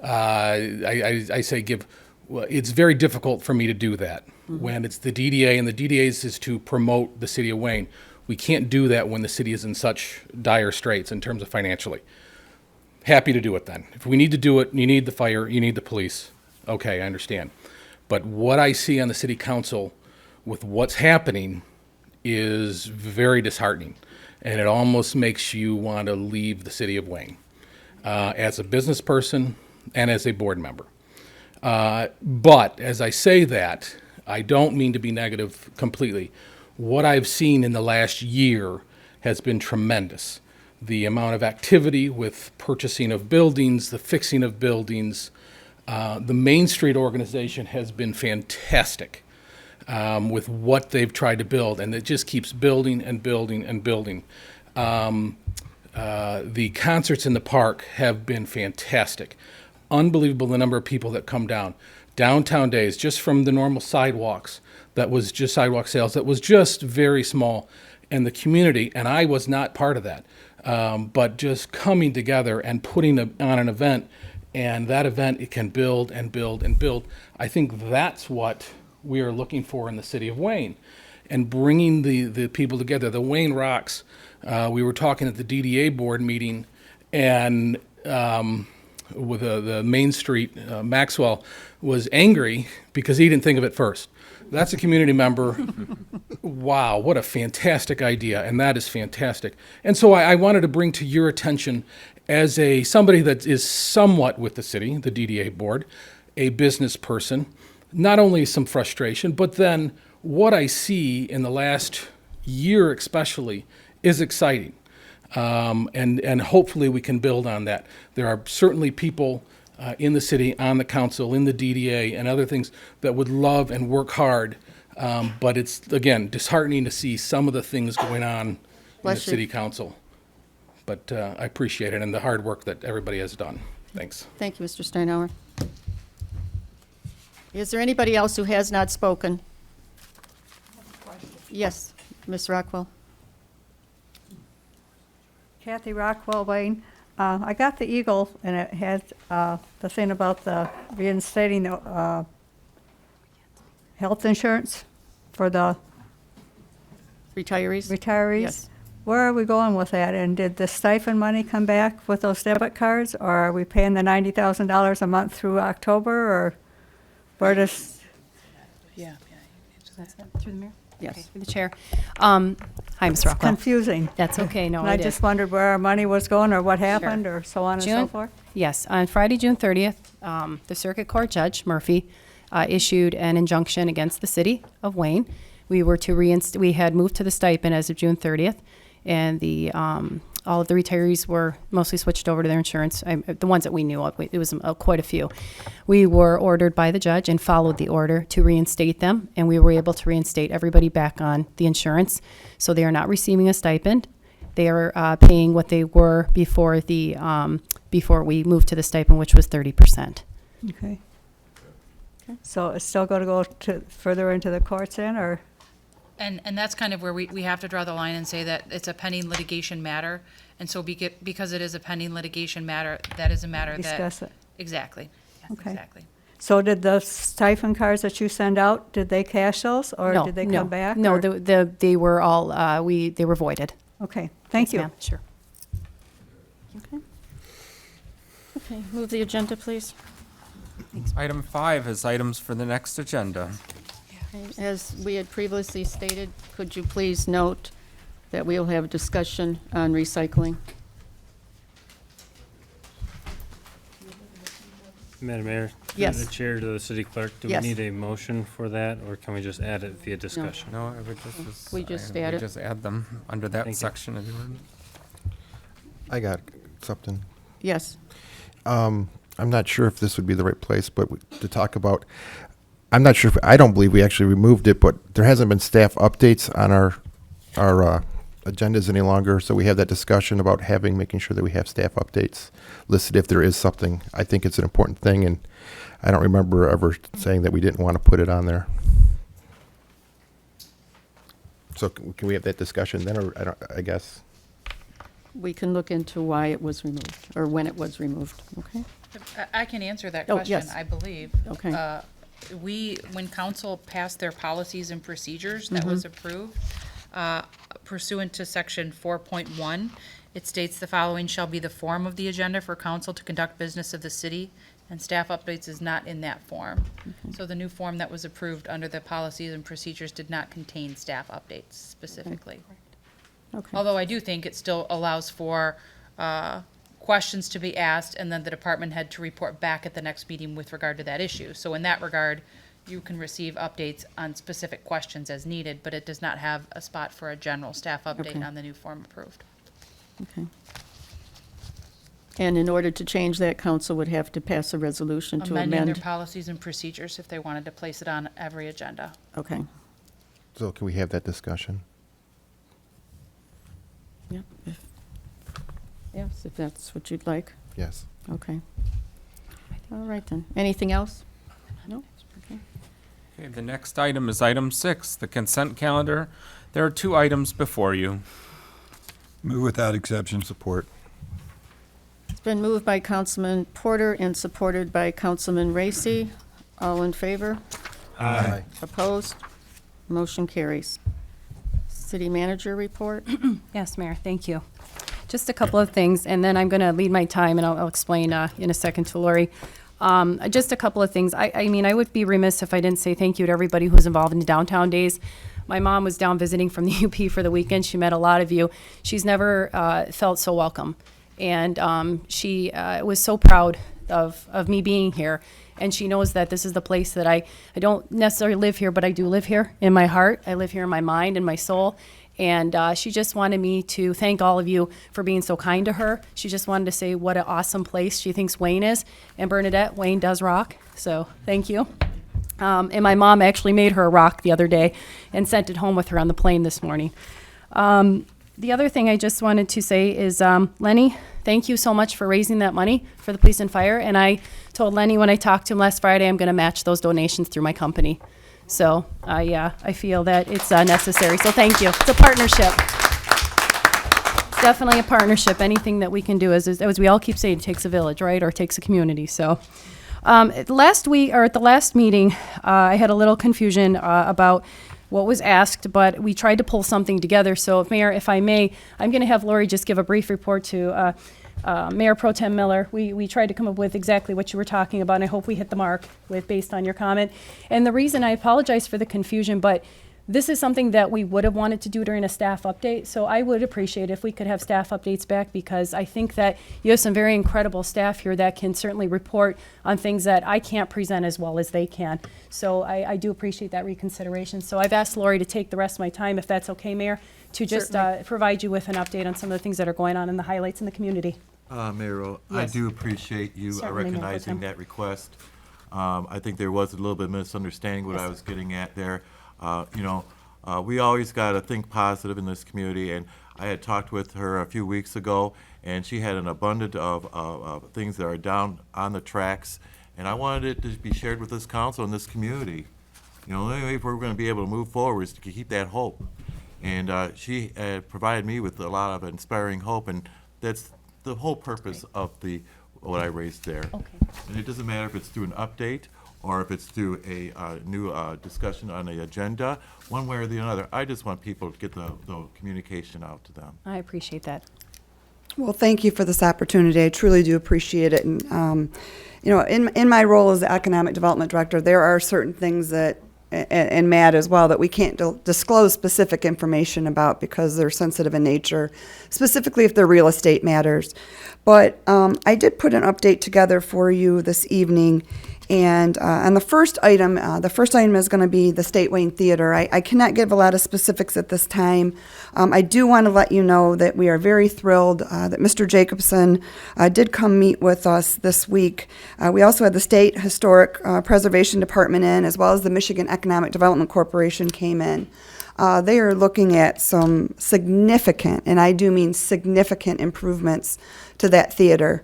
I say give, well, it's very difficult for me to do that. Mm-hmm. When it's the DDA, and the DDA's is to promote the city of Wayne. We can't do that when the city is in such dire straits in terms of financially. Happy to do it then. If we need to do it, you need the fire, you need the police. Okay, I understand. But what I see on the city council with what's happening is very disheartening. And it almost makes you want to leave the city of Wayne as a business person and as a board member. But as I say that, I don't mean to be negative completely. What I've seen in the last year has been tremendous. The amount of activity with purchasing of buildings, the fixing of buildings, the Main Street organization has been fantastic with what they've tried to build, and it just keeps building and building and building. The concerts in the park have been fantastic. Unbelievable the number of people that come down. Downtown days, just from the normal sidewalks, that was just sidewalk sales, that was just very small. And the community, and I was not part of that, but just coming together and putting on an event, and that event, it can build and build and build. I think that's what we are looking for in the city of Wayne, and bringing the people together. The Wayne Rocks, we were talking at the DDA board meeting, and with the Main Street, Maxwell was angry because he didn't think of it first. That's a community member. Wow, what a fantastic idea, and that is fantastic. And so I wanted to bring to your attention as somebody that is somewhat with the city, the DDA board, a business person, not only some frustration, but then what I see in the last year especially is exciting. And hopefully we can build on that. There are certainly people in the city, on the council, in the DDA, and other things that would love and work hard. But it's, again, disheartening to see some of the things going on in the Bless you. city council. But I appreciate it and the hard work that everybody has done. Thanks. Thank you, Mr. Steinhauer. Is there anybody else who has not spoken? Yes, Ms. Rockwell. Kathy Rockwell, Wayne. I got the Eagle, and it has the thing about the reinstating the health insurance for the Retirees? retirees. Yes. Where are we going with that? And did the stipend money come back with those debit cards, or are we paying the $90,000 a month through October, or where does? Yeah. That's it, through the mayor? Yes. Okay, through the chair. Hi, Ms. It's Rockwell. confusing. That's okay, no, And I it just is. wondered where our money was going, or what happened, or so on and so June- forth. Yes, on Friday, June 30th, the Circuit Court Judge Murphy issued an injunction against the city of Wayne. We were to we had moved to the stipend as of June 30th, and all of the retirees were mostly switched over to their insurance. The ones that we knew of, it was quite a few. We were ordered by the judge and followed the order to reinstate them, and we were able to reinstate everybody back on the insurance. So they are not receiving a stipend. They are paying what they were before before we moved to the stipend, which was 30%. Okay. So it's still going to go further into the courts then, or? And that's kind of where we have to draw the line and say that it's a pending litigation matter. And so because it is a pending litigation matter, that is a matter that. Discuss it. Exactly. Yes, Okay. Exactly. So did the stipend cards that you send out, did they cash those, or No, did they no, come back? No, or- they were all, they were voided. Okay, thank Yes, you. ma'am, Sure. Okay, move the agenda, please. Item 5 is items for the next agenda. As we had previously stated, could you please note that we'll have discussion on recycling? Madam Mayor? through Yes. The chair to the city clerk, do we Yes. need a motion for that, or can we just add it via discussion? No, it would just. We just add it. just add them under that Thank you. section of the ordinance. I got something. Yes. I'm not sure if this would be the right place, but to talk about, I'm not sure, I don't believe we actually removed it, but there hasn't been staff updates on our agendas any longer, so we have that discussion about making sure that we have staff updates listed if there is something. I think it's an important thing, and I don't remember ever saying that we didn't want to put it on there. So can we have that discussion then, or I guess? We can look into why it was removed, or when it was removed, okay? I can answer that Oh, question, yes. I believe. Okay. When council passed their policies and procedures that was approved, pursuant to section 4.1, it states the following shall be the form of the agenda for council to conduct business of the city, and staff updates is not in that form. So the new form that was approved under the policies and procedures did not contain staff updates specifically. Okay. Although I do think it still allows for questions to be asked, and then the department head to report back at the next meeting with regard to that issue. So in that regard, you can receive updates on specific questions as needed, but it does not have a spot for a general staff update Okay. on the new form approved. Okay. And in order to change that, council would have to pass a resolution to Amending their amend. policies and procedures if they wanted to place it on every agenda. Okay. So can we have that discussion? Yep. Yes, if that's what you'd like. Yes. Okay. All right then. Anything else? No? Okay. Okay, the next item is item 6, the consent calendar. There are 2 items before you. Move without exception. Support. It's been moved by Councilman Porter and supported by Councilman Racy. All in favor? Aye. Opposed? Motion carries. City manager report? Yes, Mayor, thank you. Just a couple of things, and then I'm going to lead my time, and I'll explain in a second to Lori. Just a couple of things. I mean, I would be remiss if I didn't say thank you to everybody who was involved in the downtown days. My mom was down visiting from the UP for the weekend. She met a lot of you. She's never felt so welcome And she was so proud of me being here. And she knows that this is the place that I don't necessarily live here, but I do live here in my heart. I live here in my mind and my soul. And she just wanted me to thank all of you for being so kind to her. She just wanted to say what an awesome place she thinks Wayne is. And Bernadette, Wayne does rock. So thank you. And my mom actually made her a rock the other day and sent it home with her on the plane this morning. The other thing I just wanted to say is, Lenny, thank you so much for raising that money for the police and fire. And I told Lenny when I talked to him last Friday, I'm going to match those donations through my company. So, I feel that it's necessary. So thank you. It's a partnership. It's definitely a partnership. Anything that we can do, as we all keep saying, it takes a village, right? Or it takes a community. So last week, or at the last meeting, I had a little confusion about what was asked, but we tried to pull something together. So, Mayor, if I may, I'm going to have Lori just give a brief report to Mayor Pro Tem Miller. We tried to come up with exactly what you were talking about, and I hope we hit the mark based on your comment. And the reason, I apologize for the confusion, but this is something that we would have wanted to do during a staff update. So I would appreciate if we could have staff updates back, because I think that you have some very incredible staff here that can certainly report on things that I can't present as well as they can. So I do appreciate that reconsideration. So I've asked Lori to take the rest of my time, if that's okay, Mayor, to just provide you with an update on some of the things that are going on in the highlights in the community. Mayor, I Yes. do appreciate you Certainly, Mayor Pro recognizing Tem. that request. I think there was a little bit of misunderstanding what I was getting at there. We always got to think positive in this community, and I had talked with her a few weeks ago, and she had an abundance of things that are down on the tracks, and I wanted it to be shared with this council and this community. The only way we're going to be able to move forward is to keep that hope. And she provided me with a lot of inspiring hope, and that's the whole purpose of what I raised there. Okay. And it doesn't matter if it's through an update or if it's through a new discussion on the agenda, one way or the other. I just want people to get the communication out to them. I appreciate that. Well, thank you for this opportunity. I truly do appreciate it. And, in my role as the Economic Development Director, there are certain things that, and Matt as well, that we can't disclose specific information about because they're sensitive in nature, specifically if they're real estate matters. But I did put an update together for you this evening. And on the first item is going to be the State Wayne Theater. I cannot give a lot of specifics at this time. I do want to let you know that we are very thrilled that Mr. Jacobson did come meet with us this week. We also had the State Historic Preservation Department in, as well as the Michigan Economic Development Corporation came in. They are looking at some significant, and I do mean significant, improvements to that theater.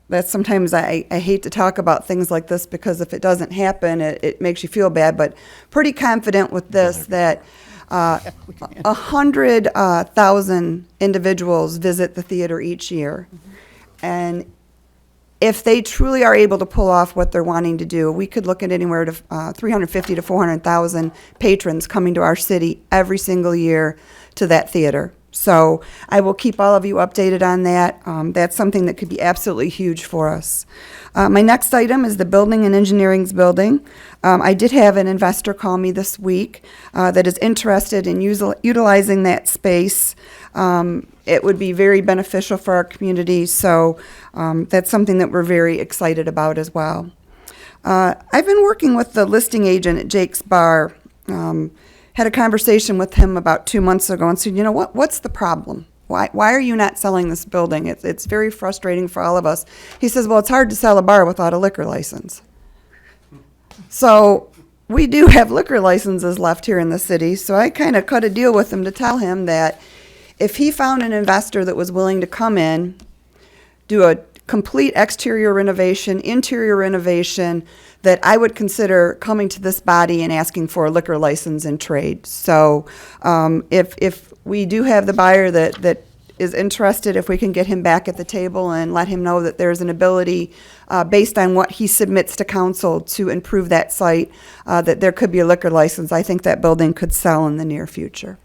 That sometimes I hate to talk about things like this because if it doesn't happen, it makes you feel bad. But pretty confident with this that 100,000 individuals visit the theater each year. And if they truly are able to pull off what they're wanting to do, we could look at anywhere to 350 to 400,000 patrons coming to our city every single year to that theater. So I will keep all of you updated on that. That's something that could be absolutely huge for us. My next item is the Building and Engineering's building. I did have an investor call me this week that is interested in utilizing that space. It would be very beneficial for our community, so that's something that we're very excited about as well. I've been working with the listing agent at Jake's Bar. Had a conversation with him about 2 months ago and said, what's the problem? Why are you not selling this building? It's very frustrating for all of us. He says, well, it's hard to sell a bar without a liquor license. So we do have liquor licenses left here in the city, so I kind of cut a deal with him to tell him that if he found an investor that was willing to come in, do a complete exterior renovation, interior renovation, that I would consider coming to this body and asking for a liquor license and trade. So if we do have the buyer that is interested, if we can get him back at the table and let him know that there's an ability, based on what he submits to council, to improve that site, that there could be a liquor license, I think that building could sell in the near future.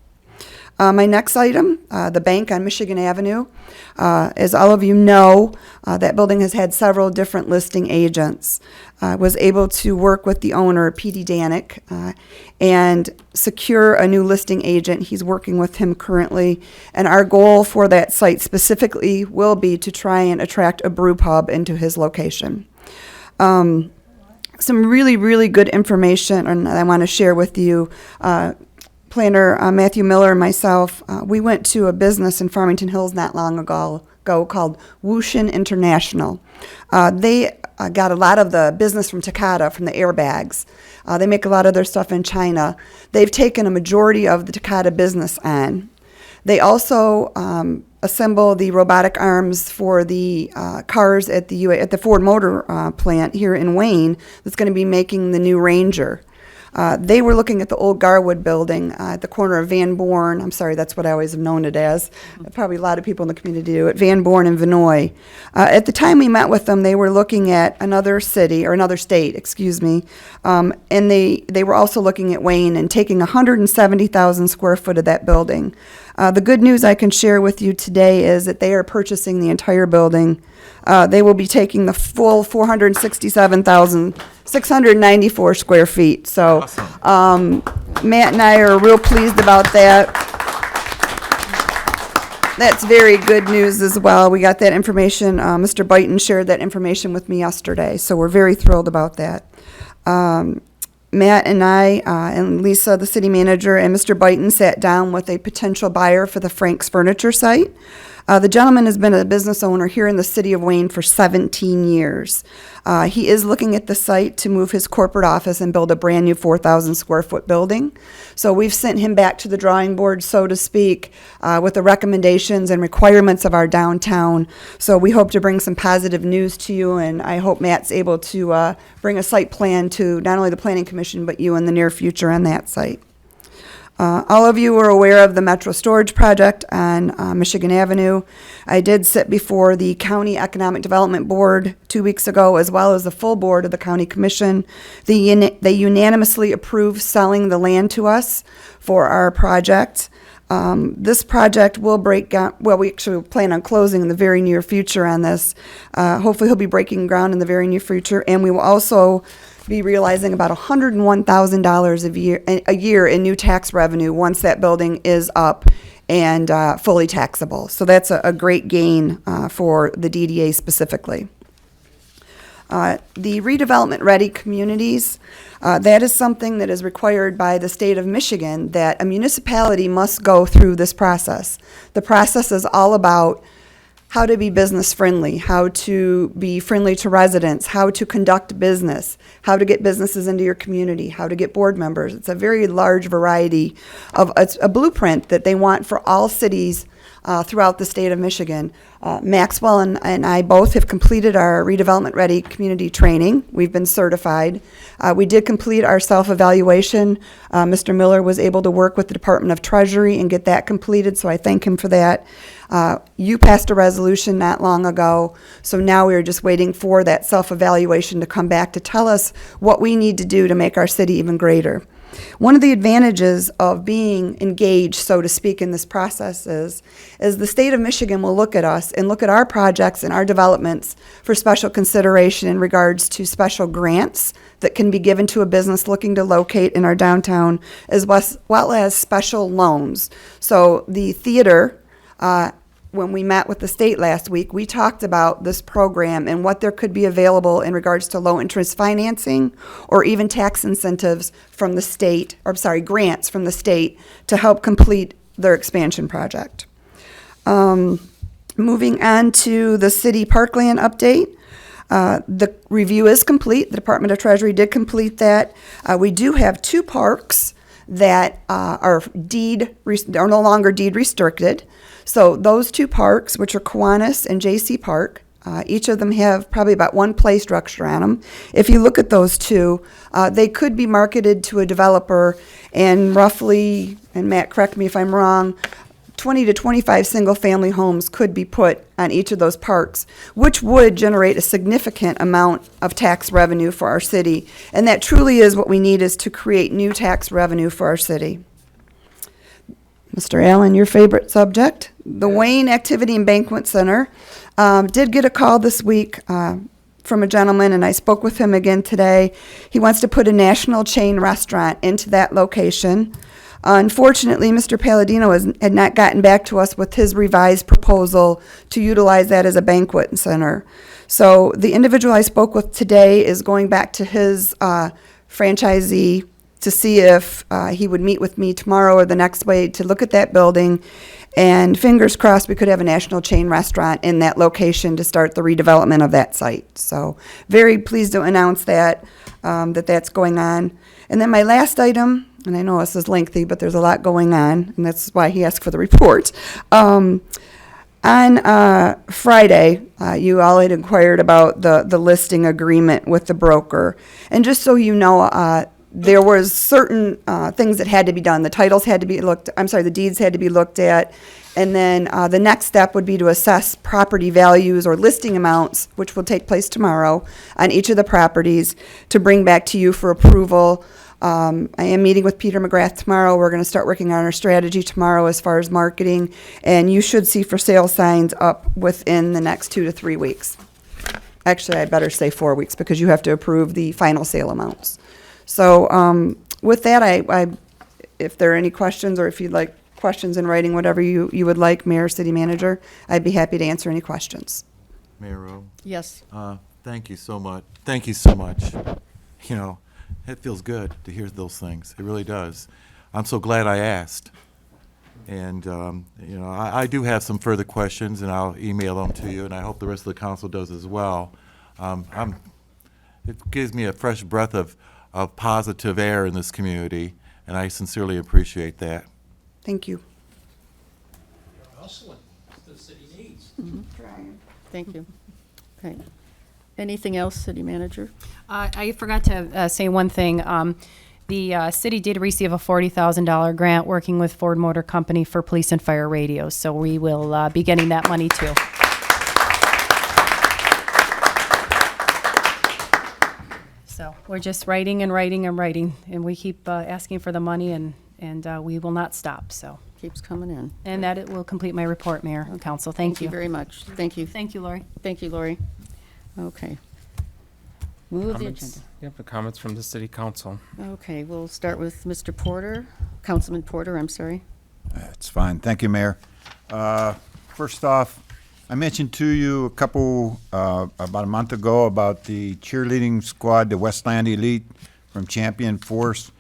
My next item, the bank on Michigan Avenue. As all of you know, that building has had several different listing agents. Was able to work with the owner, P.D. Danick, and secure a new listing agent. He's working with him currently. And our goal for that site specifically will be to try and attract a brew pub into his location. Some really, really good information and I want to share with you. Planner Matthew Miller and myself, we went to a business in Farmington Hills not long ago called Wushin International. They got a lot of the business from Takata, from the airbags. They make a lot of their stuff in China. They've taken a majority of the Takata business on. They also assemble the robotic arms for the cars at the Ford Motor plant here in Wayne that's going to be making the new Ranger. They were looking at the old Garwood building at the corner of Van Born. I'm sorry, that's what I always have known it as. Probably a lot of people in the community do. At Van Born and Vinoy. At the time we met with them, they were looking at another city, or another state, excuse me. And they were also looking at Wayne and taking 170,000 square foot of that building. The good news I can share with you today is that they are purchasing the entire building. They will be taking the full 467,694 square feet. So Matt and I are real pleased about that. That's very good news as well. We got that information. Mr. Byton shared that information with me yesterday, so we're very thrilled about that. Matt and I and Lisa, the city manager, and Mr. Byton sat down with a potential buyer for the Frank's Furniture site. The gentleman has been a business owner here in the city of Wayne for 17 years. He is looking at the site to move his corporate office and build a brand new 4,000 square foot building. So we've sent him back to the drawing board, so to speak, with the recommendations and requirements of our downtown. So we hope to bring some positive news to you, and I hope Matt's able to bring a site plan to not only the Planning Commission, but you in the near future on that site. All of you are aware of the Metro Storage Project on Michigan Avenue. I did sit before the County Economic Development Board 2 weeks ago, as well as the full board of the County Commission. They unanimously approved selling the land to us for our project. This project will break down, well, we actually plan on closing in the very near future on this. Hopefully he'll be breaking ground in the very near future, and we will also be realizing about $101,000 a year in new tax revenue once that building is up and fully taxable. So that's a great gain for the DDA specifically. The redevelopment ready communities, that is something that is required by the state of Michigan, that a municipality must go through this process. The process is all about how to be business friendly, how to be friendly to residents, how to conduct business, how to get businesses into your community, how to get board members. It's a very large variety of a blueprint that they want for all cities throughout the state of Michigan. Maxwell and I both have completed our redevelopment ready community training. We've been certified. We did complete our self-evaluation. Mr. Miller was able to work with the Department of Treasury and get that completed, so I thank him for that. You passed a resolution not long ago, so now we are just waiting for that self-evaluation to come back to tell us what we need to do to make our city even greater. One of the advantages of being engaged, so to speak, in this process is the state of Michigan will look at us and look at our projects and our developments for special consideration in regards to special grants that can be given to a business looking to locate in our downtown, as well as special loans. So the theater, when we met with the state last week, we talked about this program and what there could be available in regards to low interest financing or even tax incentives from the state, or grants from the state to help complete their expansion project. Moving on to the city parkland update. The review is complete. The Department of Treasury did complete that. We do have 2 parks that are no longer deed restricted. So those 2 parks, which are Kiwanis and J.C. Park, each of them have probably about 1 play structure on them. If you look at those 2, they could be marketed to a developer, and roughly, and Matt, correct me if I'm wrong, 20 to 25 single-family homes could be put on each of those parks, which would generate a significant amount of tax revenue for our city. And that truly is what we need, is to create new tax revenue for our city. Mr. Allen, your favorite subject, the Wayne Activity and Banquet Center. Did get a call this week from a gentleman, and I spoke with him again today. He wants to put a national chain restaurant into that location. Unfortunately, Mr. Palladino had not gotten back to us with his revised proposal to utilize that as a banquet center. So the individual I spoke with today is going back to his franchisee to see if he would meet with me tomorrow or the next way to look at that building. And fingers crossed we could have a national chain restaurant in that location to start the redevelopment of that site. So very pleased to announce that, that's going on. And then my last item, and I know this is lengthy, but there's a lot going on, and that's why he asked for the report. On Friday, you all had inquired about the listing agreement with the broker. And just so you know, there was certain things that had to be done. The titles had to be the deeds had to be looked at. And then the next step would be to assess property values or listing amounts, which will take place tomorrow on each of the properties to bring back to you for approval. I am meeting with Peter McGrath tomorrow. We're going to start working on our strategy tomorrow as far as marketing. And you should see for sale signs up within the next 2 to 3 weeks. Actually, I better say 4 weeks because you have to approve the final sale amounts. So with that, I if there are any questions or if you'd like questions in writing, whatever you would like, Mayor, City Manager, I'd be happy to answer any questions. Mayor Rowe? Yes. Thank you so much. Thank you so much. You know, it feels good to hear those things. It really does. I'm so glad I asked. And, you know, I do have some further questions, and I'll email them to you, and I hope the rest of the council does as well. It gives me a fresh breath of positive air in this community, and I sincerely appreciate that. Thank you. Hustling, the city needs. Thank you. Okay. Anything else, City Manager? I forgot to say one thing. The city did receive a $40,000 grant working with Ford Motor Company for police and fire radios, so we will be getting that money too. So we're just writing and writing and writing, and we keep asking for the money, and we will not stop. So keeps coming in. And that it will complete my report, Mayor and Council. Thank you very much. Thank you. Thank you, Lori. Thank you, Lori. Okay. Move the Comments? agenda. Yep, the comments from the city council. Okay, we'll start with Mr. Porter, Councilman Porter, I'm sorry. That's fine. Thank you, Mayor. First off, I mentioned to you about a month ago about the cheerleading squad, the Westland Elite from Champion Force.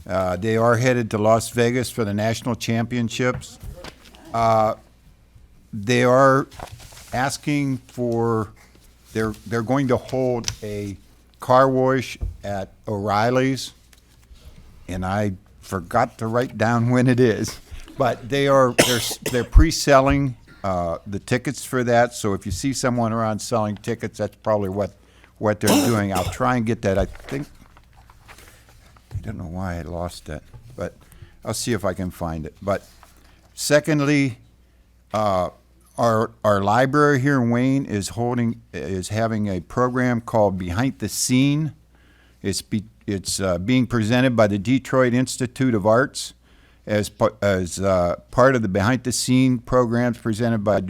They are headed to Las Vegas for the national championships. They are asking for, they're going to hold a car wash at O'Reilly's, and I forgot to write down when it is, but they're pre-selling the tickets for that. So if you see someone around selling tickets, that's probably what they're doing. I'll try and get that. I don't know why I lost that, but I'll see if I can find it. But secondly, our library here in Wayne is having a program called Behind the Scene. It's being presented by the Detroit Institute of Arts as part of the Behind the Scene programs presented by,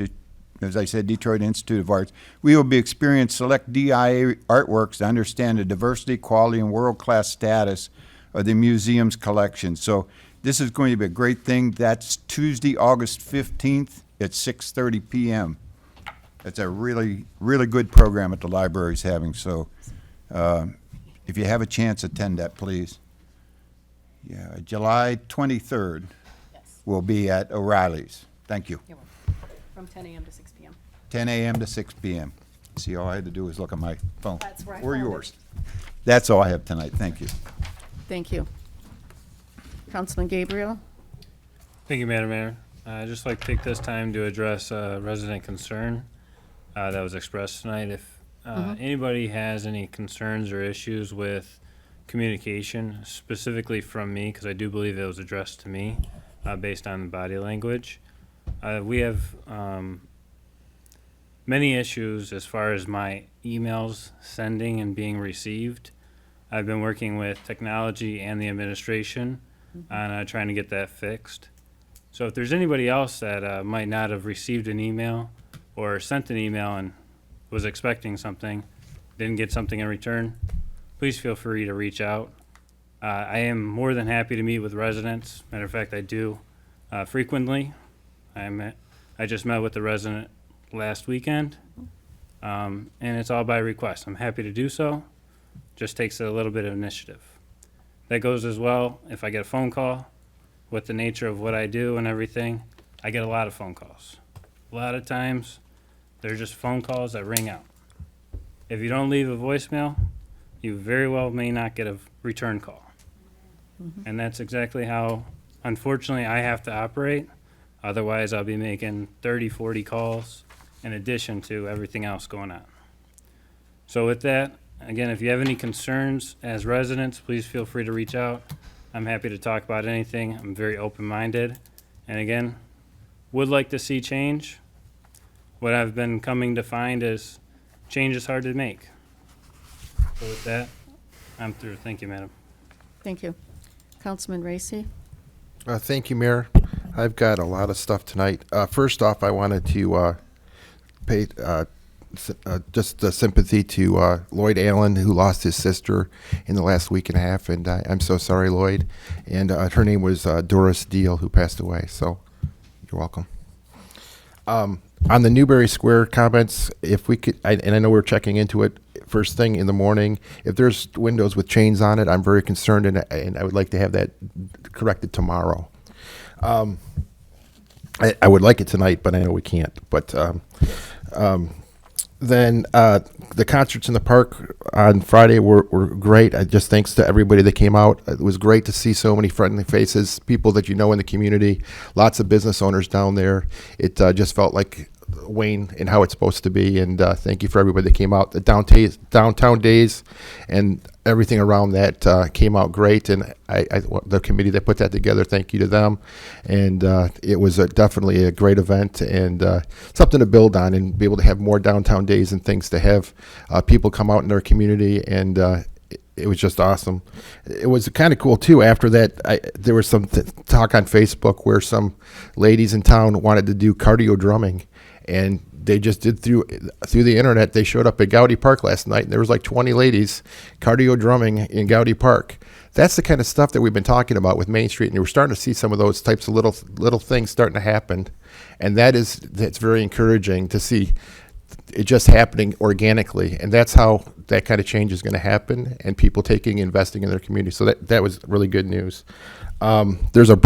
as I said, Detroit Institute of Arts. We will be experiencing select DIA artworks to understand the diversity, quality, and world-class status of the museum's collection. So this is going to be a great thing. That's Tuesday, August 15th at 6:30 p.m. It's a really, really good program that the library is having. So if you have a chance, attend that, please. Yeah, July 23rd will be at O'Reilly's. Thank you. You're welcome. From 10 a.m. to 6 p.m. 10 a.m. to 6 p.m. See, all I had to do was look at my phone. That's where I Or found yours. That's all I have tonight. Thank you. Thank you. Councilman Gabriel? Thank you, Madam Mayor. I'd just like to take this time to address a resident concern that was expressed tonight. If anybody has any concerns or issues with communication, specifically from me, because I do believe it was addressed to me based on the body language, we have many issues as far as my emails sending and being received. I've been working with technology and the administration on trying to get that fixed. So if there's anybody else that might not have received an email or sent an email and was expecting something, didn't get something in return, please feel free to reach out. I am more than happy to meet with residents. Matter of fact, I do frequently. I just met with the resident last weekend, and it's all by request. I'm happy to do so. Just takes a little bit of initiative. That goes as well if I get a phone call. With the nature of what I do and everything, I get a lot of phone calls. A lot of times, they're just phone calls that ring out. If you don't leave a voicemail, you very well may not get a return call. And that's exactly how, unfortunately, I have to operate. Otherwise, I'll be making 30, 40 calls in addition to everything else going on. So with that, again, if you have any concerns as residents, please feel free to reach out. I'm happy to talk about anything. I'm very open-minded. And again, would like to see change. What I've been coming to find is change is hard to make. So with that, I'm through. Thank you, Madam. Thank you. Councilman Racy? Thank you, Mayor. I've got a lot of stuff tonight. First off, I wanted to pay just sympathy to Lloyd Allen, who lost his sister in the last week and a half, and I'm so sorry, Lloyd. And her name was Doris Deal, who passed away, so you're welcome. On the Newberry Square comments, if we could, and I know we're checking into it first thing in the morning, if there's windows with chains on it, I'm very concerned, and I would like to have that corrected tomorrow. I would like it tonight, but I know we can't. But then the concerts in the park on Friday were great. Just thanks to everybody that came out. It was great to see so many friendly faces, people that you know in the community, lots of business owners down there. It just felt like Wayne and how it's supposed to be. And thank you for everybody that came out. The downtown days and everything around that came out great. And the committee that put that together, thank you to them. And it was definitely a great event and something to build on and be able to have more downtown days and things to have people come out in their community. And it was just awesome. It was kind of cool too. After that, there was some talk on Facebook where some ladies in town wanted to do cardio drumming, and they just did through the internet. They showed up at Gowdy Park last night, and there was like 20 ladies cardio drumming in Gowdy Park. That's the kind of stuff that we've been talking about with Main Street, and we're starting to see some of those types of little things starting to happen, and that's very encouraging to see it just happening organically, and that's how that kind of change is going to happen, and people investing in their community. So that was really good news. There's a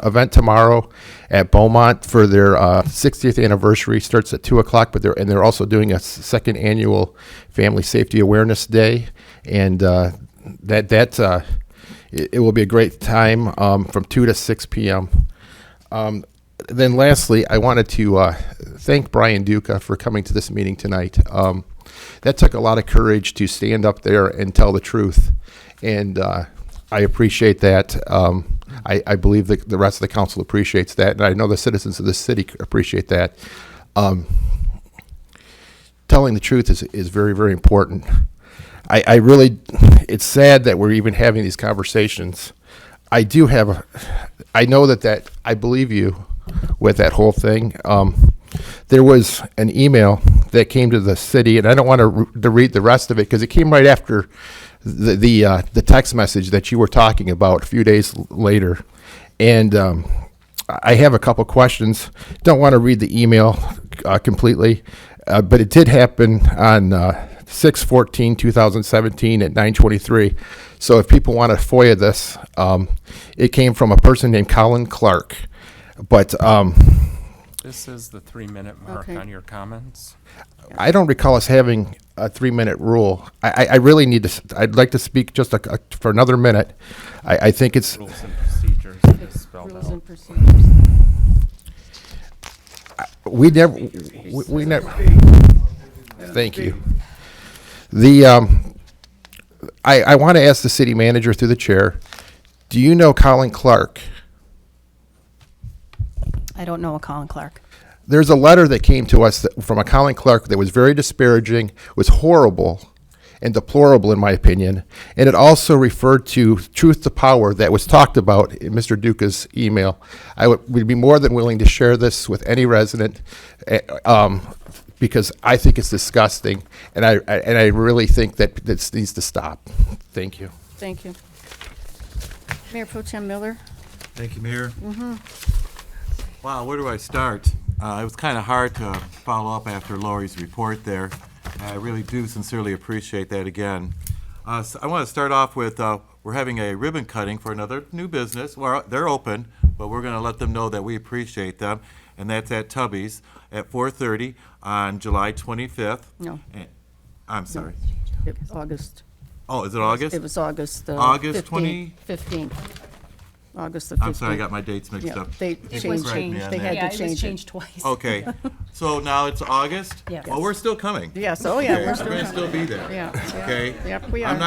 event tomorrow at Beaumont for their 60th anniversary. Starts at 2:00, but they're also doing a second annual Family Safety Awareness Day, and it will be a great time from 2 to 6 p.m. Then lastly, I wanted to thank Brian Duca for coming to this meeting tonight. That took a lot of courage to stand up there and tell the truth, and I appreciate that. I believe that the rest of the council appreciates that, and I know the citizens of this city appreciate that. Telling the truth is very, very important. I really, it's sad that we're even having these conversations. I know that I believe you with that whole thing. There was an email that came to the city, and I don't want to read the rest of it because it came right after the text message that you were talking about a few days later. And I have a couple questions. Don't want to read the email completely, but it did happen on 6/14/2017 at 9:23. So if people want to FOIA this, it came from a person named Colin Clark. But this is the 3-minute mark on your comments. I don't recall us having a 3-minute rule. I really need to. I'd like to speak just for another minute. I think it's rules and procedures is spelled Rules out. and procedures. We never. Thank you. I want to ask the city manager through the chair. Do you know Colin Clark? I don't know a Colin Clark. There's a letter that came to us from a Colin Clark that was very disparaging, was horrible, and deplorable in my opinion. And it also referred to truth to power that was talked about in Mr. Duca's email. I would be more than willing to share this with any resident because I think it's disgusting, and I really think that this needs to stop. Thank you. Thank you. Mayor Pro Tem Miller? Thank you, Mayor. Wow, where do I start? It was kind of hard to follow up after Lori's report there. I really do sincerely appreciate that again. So I want to start off with, we're having a ribbon cutting for another new business. Well, they're open, but we're going to let them know that we appreciate them, and that's at Tubby's at 4:30 on July 25th. No. I'm sorry. It was August. Oh, is it August? It was August. August 20? 15th. August the 15th. I'm sorry, I got my dates mixed Yeah, up. they It changed, correct me on they that. had to change it. changed twice. Okay, so now it's August? Yes. Well, we're still coming. Yes, oh yeah, Okay, we're still gonna coming. still be there. Yeah, yeah. Okay? Yep, we I'm are.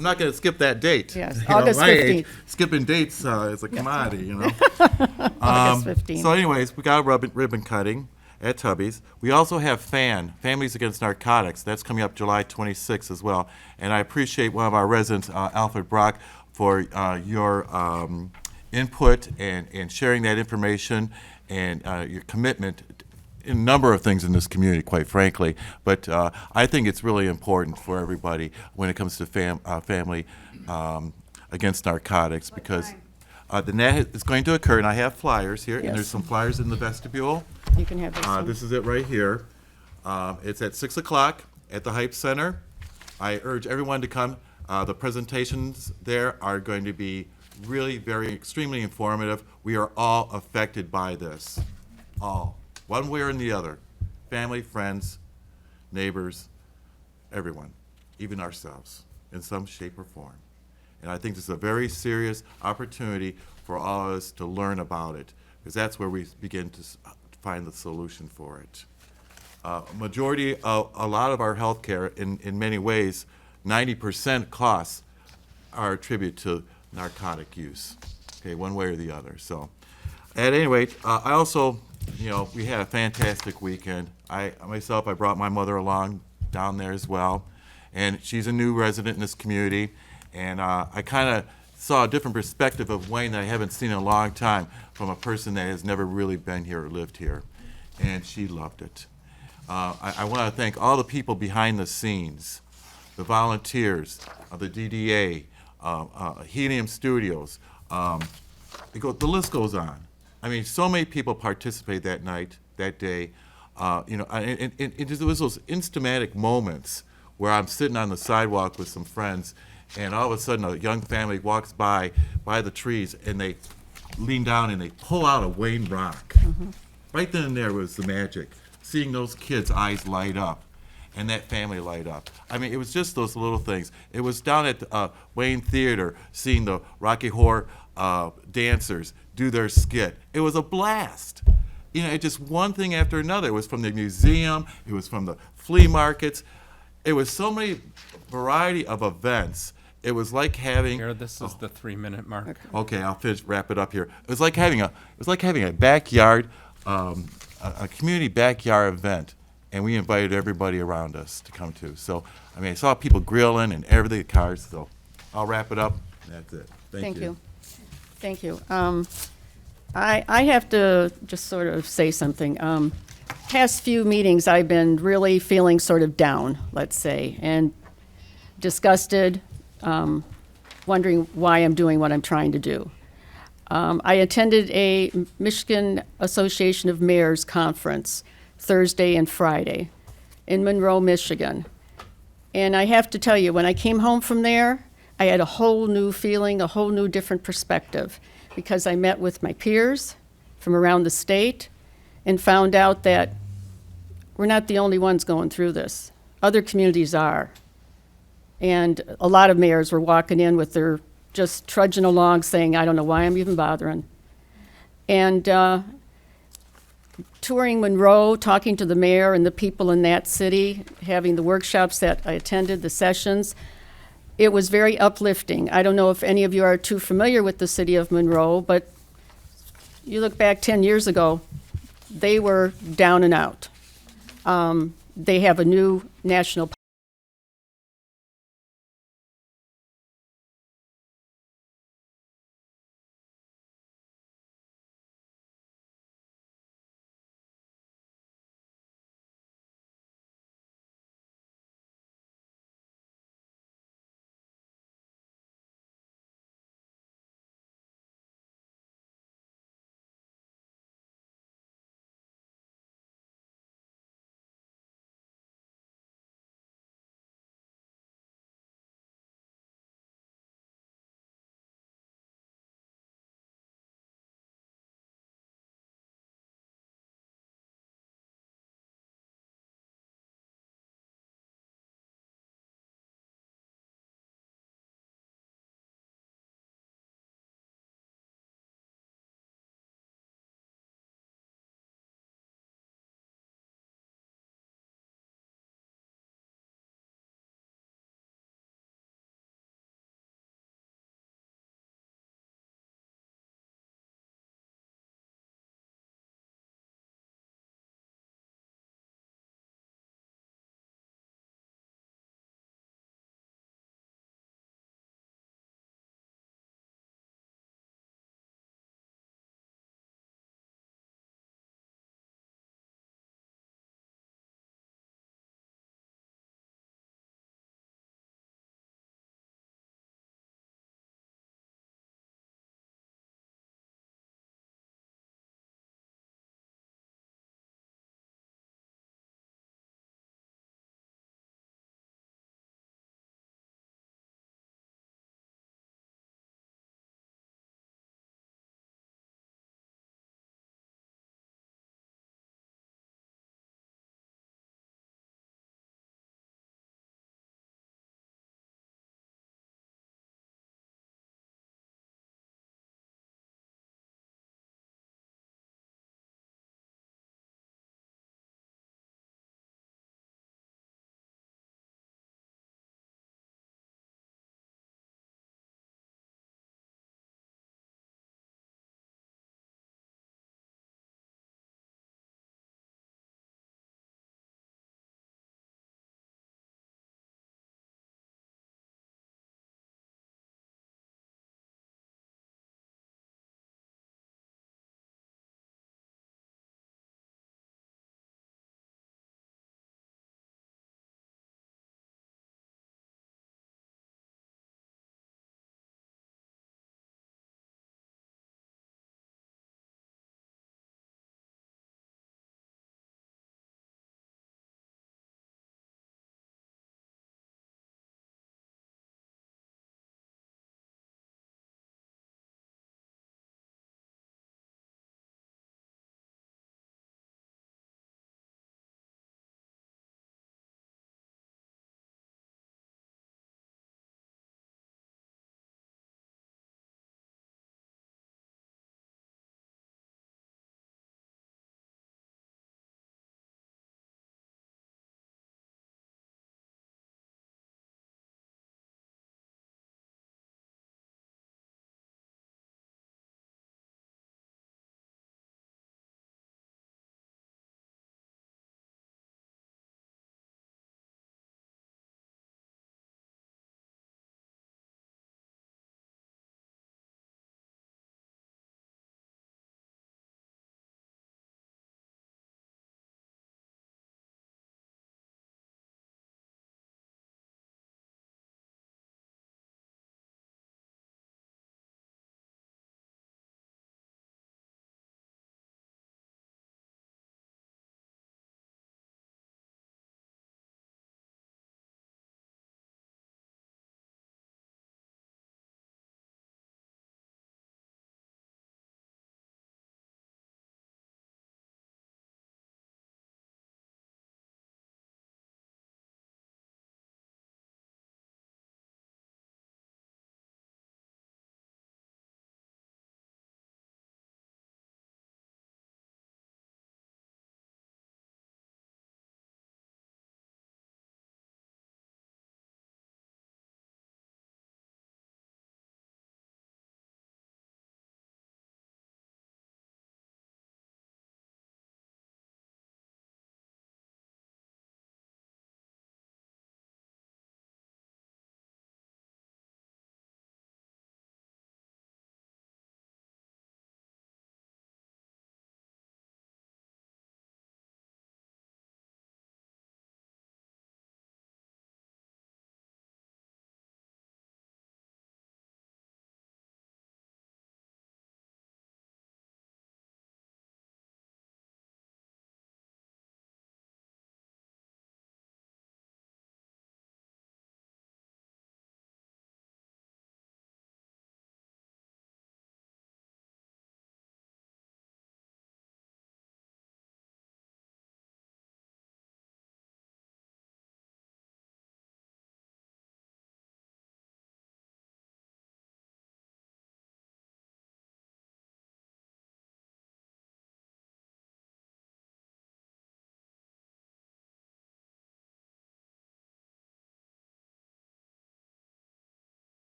not gonna skip that date. Yes, You know, August my age, 15th. skipping dates is a commodity, you know? August 15th. So anyways, we got a ribbon cutting at Tubby's. We also have Families Against Narcotics. That's coming up July 26th as well. And I appreciate one of our residents, Alfred Brock, for your input and sharing that information and your commitment in a number of things in this community, quite frankly. But I think it's really important for everybody when it comes to Family Against Narcotics, because the net is going to occur, and I have flyers here, and Yes. there's some flyers in the vestibule. You can have this one. This is it right here. It's at 6 o'clock at the Hype Center. I urge everyone to come. The presentations there are going to be really very extremely informative. We are all affected by this, all, one way or the other. Family, friends, neighbors, everyone, even ourselves, in some shape or form. And I think this is a very serious opportunity for all of us to learn about it, because that's where we begin to find the solution for it. Majority of a lot of our healthcare, in many ways, 90% costs are attributed to narcotic use, okay, one way or the other. So, at any rate, I also, we had a fantastic weekend. I brought my mother along down there as well, and she's a new resident in this community, and I kind of saw a different perspective of Wayne that I haven't seen in a long time from a person that has never really been here or lived here, and she loved it. I want to thank all the people behind the scenes, the volunteers, the DDA, Helium Studios. The list goes on. I mean, so many people participated that night, that day. And it was those instamatic moments where I'm sitting on the sidewalk with some friends, and all of a sudden a young family walks by the trees, and they lean down and they pull out a Wayne rock. Right then and there was the magic, seeing those kids' eyes light up and that family light up. I mean, it was just those little things. It was down at Wayne Theater, seeing the Rocky Horror dancers do their skit. It was a blast. It just one thing after another. It was from the museum, it was from the flea markets. It was so many variety of events. It was like having. Here, this is the 3-minute mark. Okay, I'll wrap it up here. It was like having a backyard, a community backyard event, and we invited everybody around us to come to. So, I mean, I saw people grilling and everything, cars. So, I'll wrap it up. That's it. Thank you. Thank you. I have to just sort of say something. Past few meetings, I've been really feeling sort of down, let's say, and disgusted, wondering why I'm doing what I'm trying to do. I attended a Michigan Association of Mayors conference Thursday and Friday in Monroe, Michigan. And I have to tell you, when I came home from there, I had a whole new feeling, a whole new different perspective, because I met with my peers from around the state and found out that we're not the only ones going through this. Other communities are. And a lot of mayors were walking in with their just trudging along saying, I don't know why I'm even bothering. And touring Monroe, talking to the mayor and the people in that city, having the workshops that I attended, the sessions, it was very uplifting. I don't know if any of you are too familiar with the city of Monroe, but you look back 10 years ago, they were down and out. They have a new national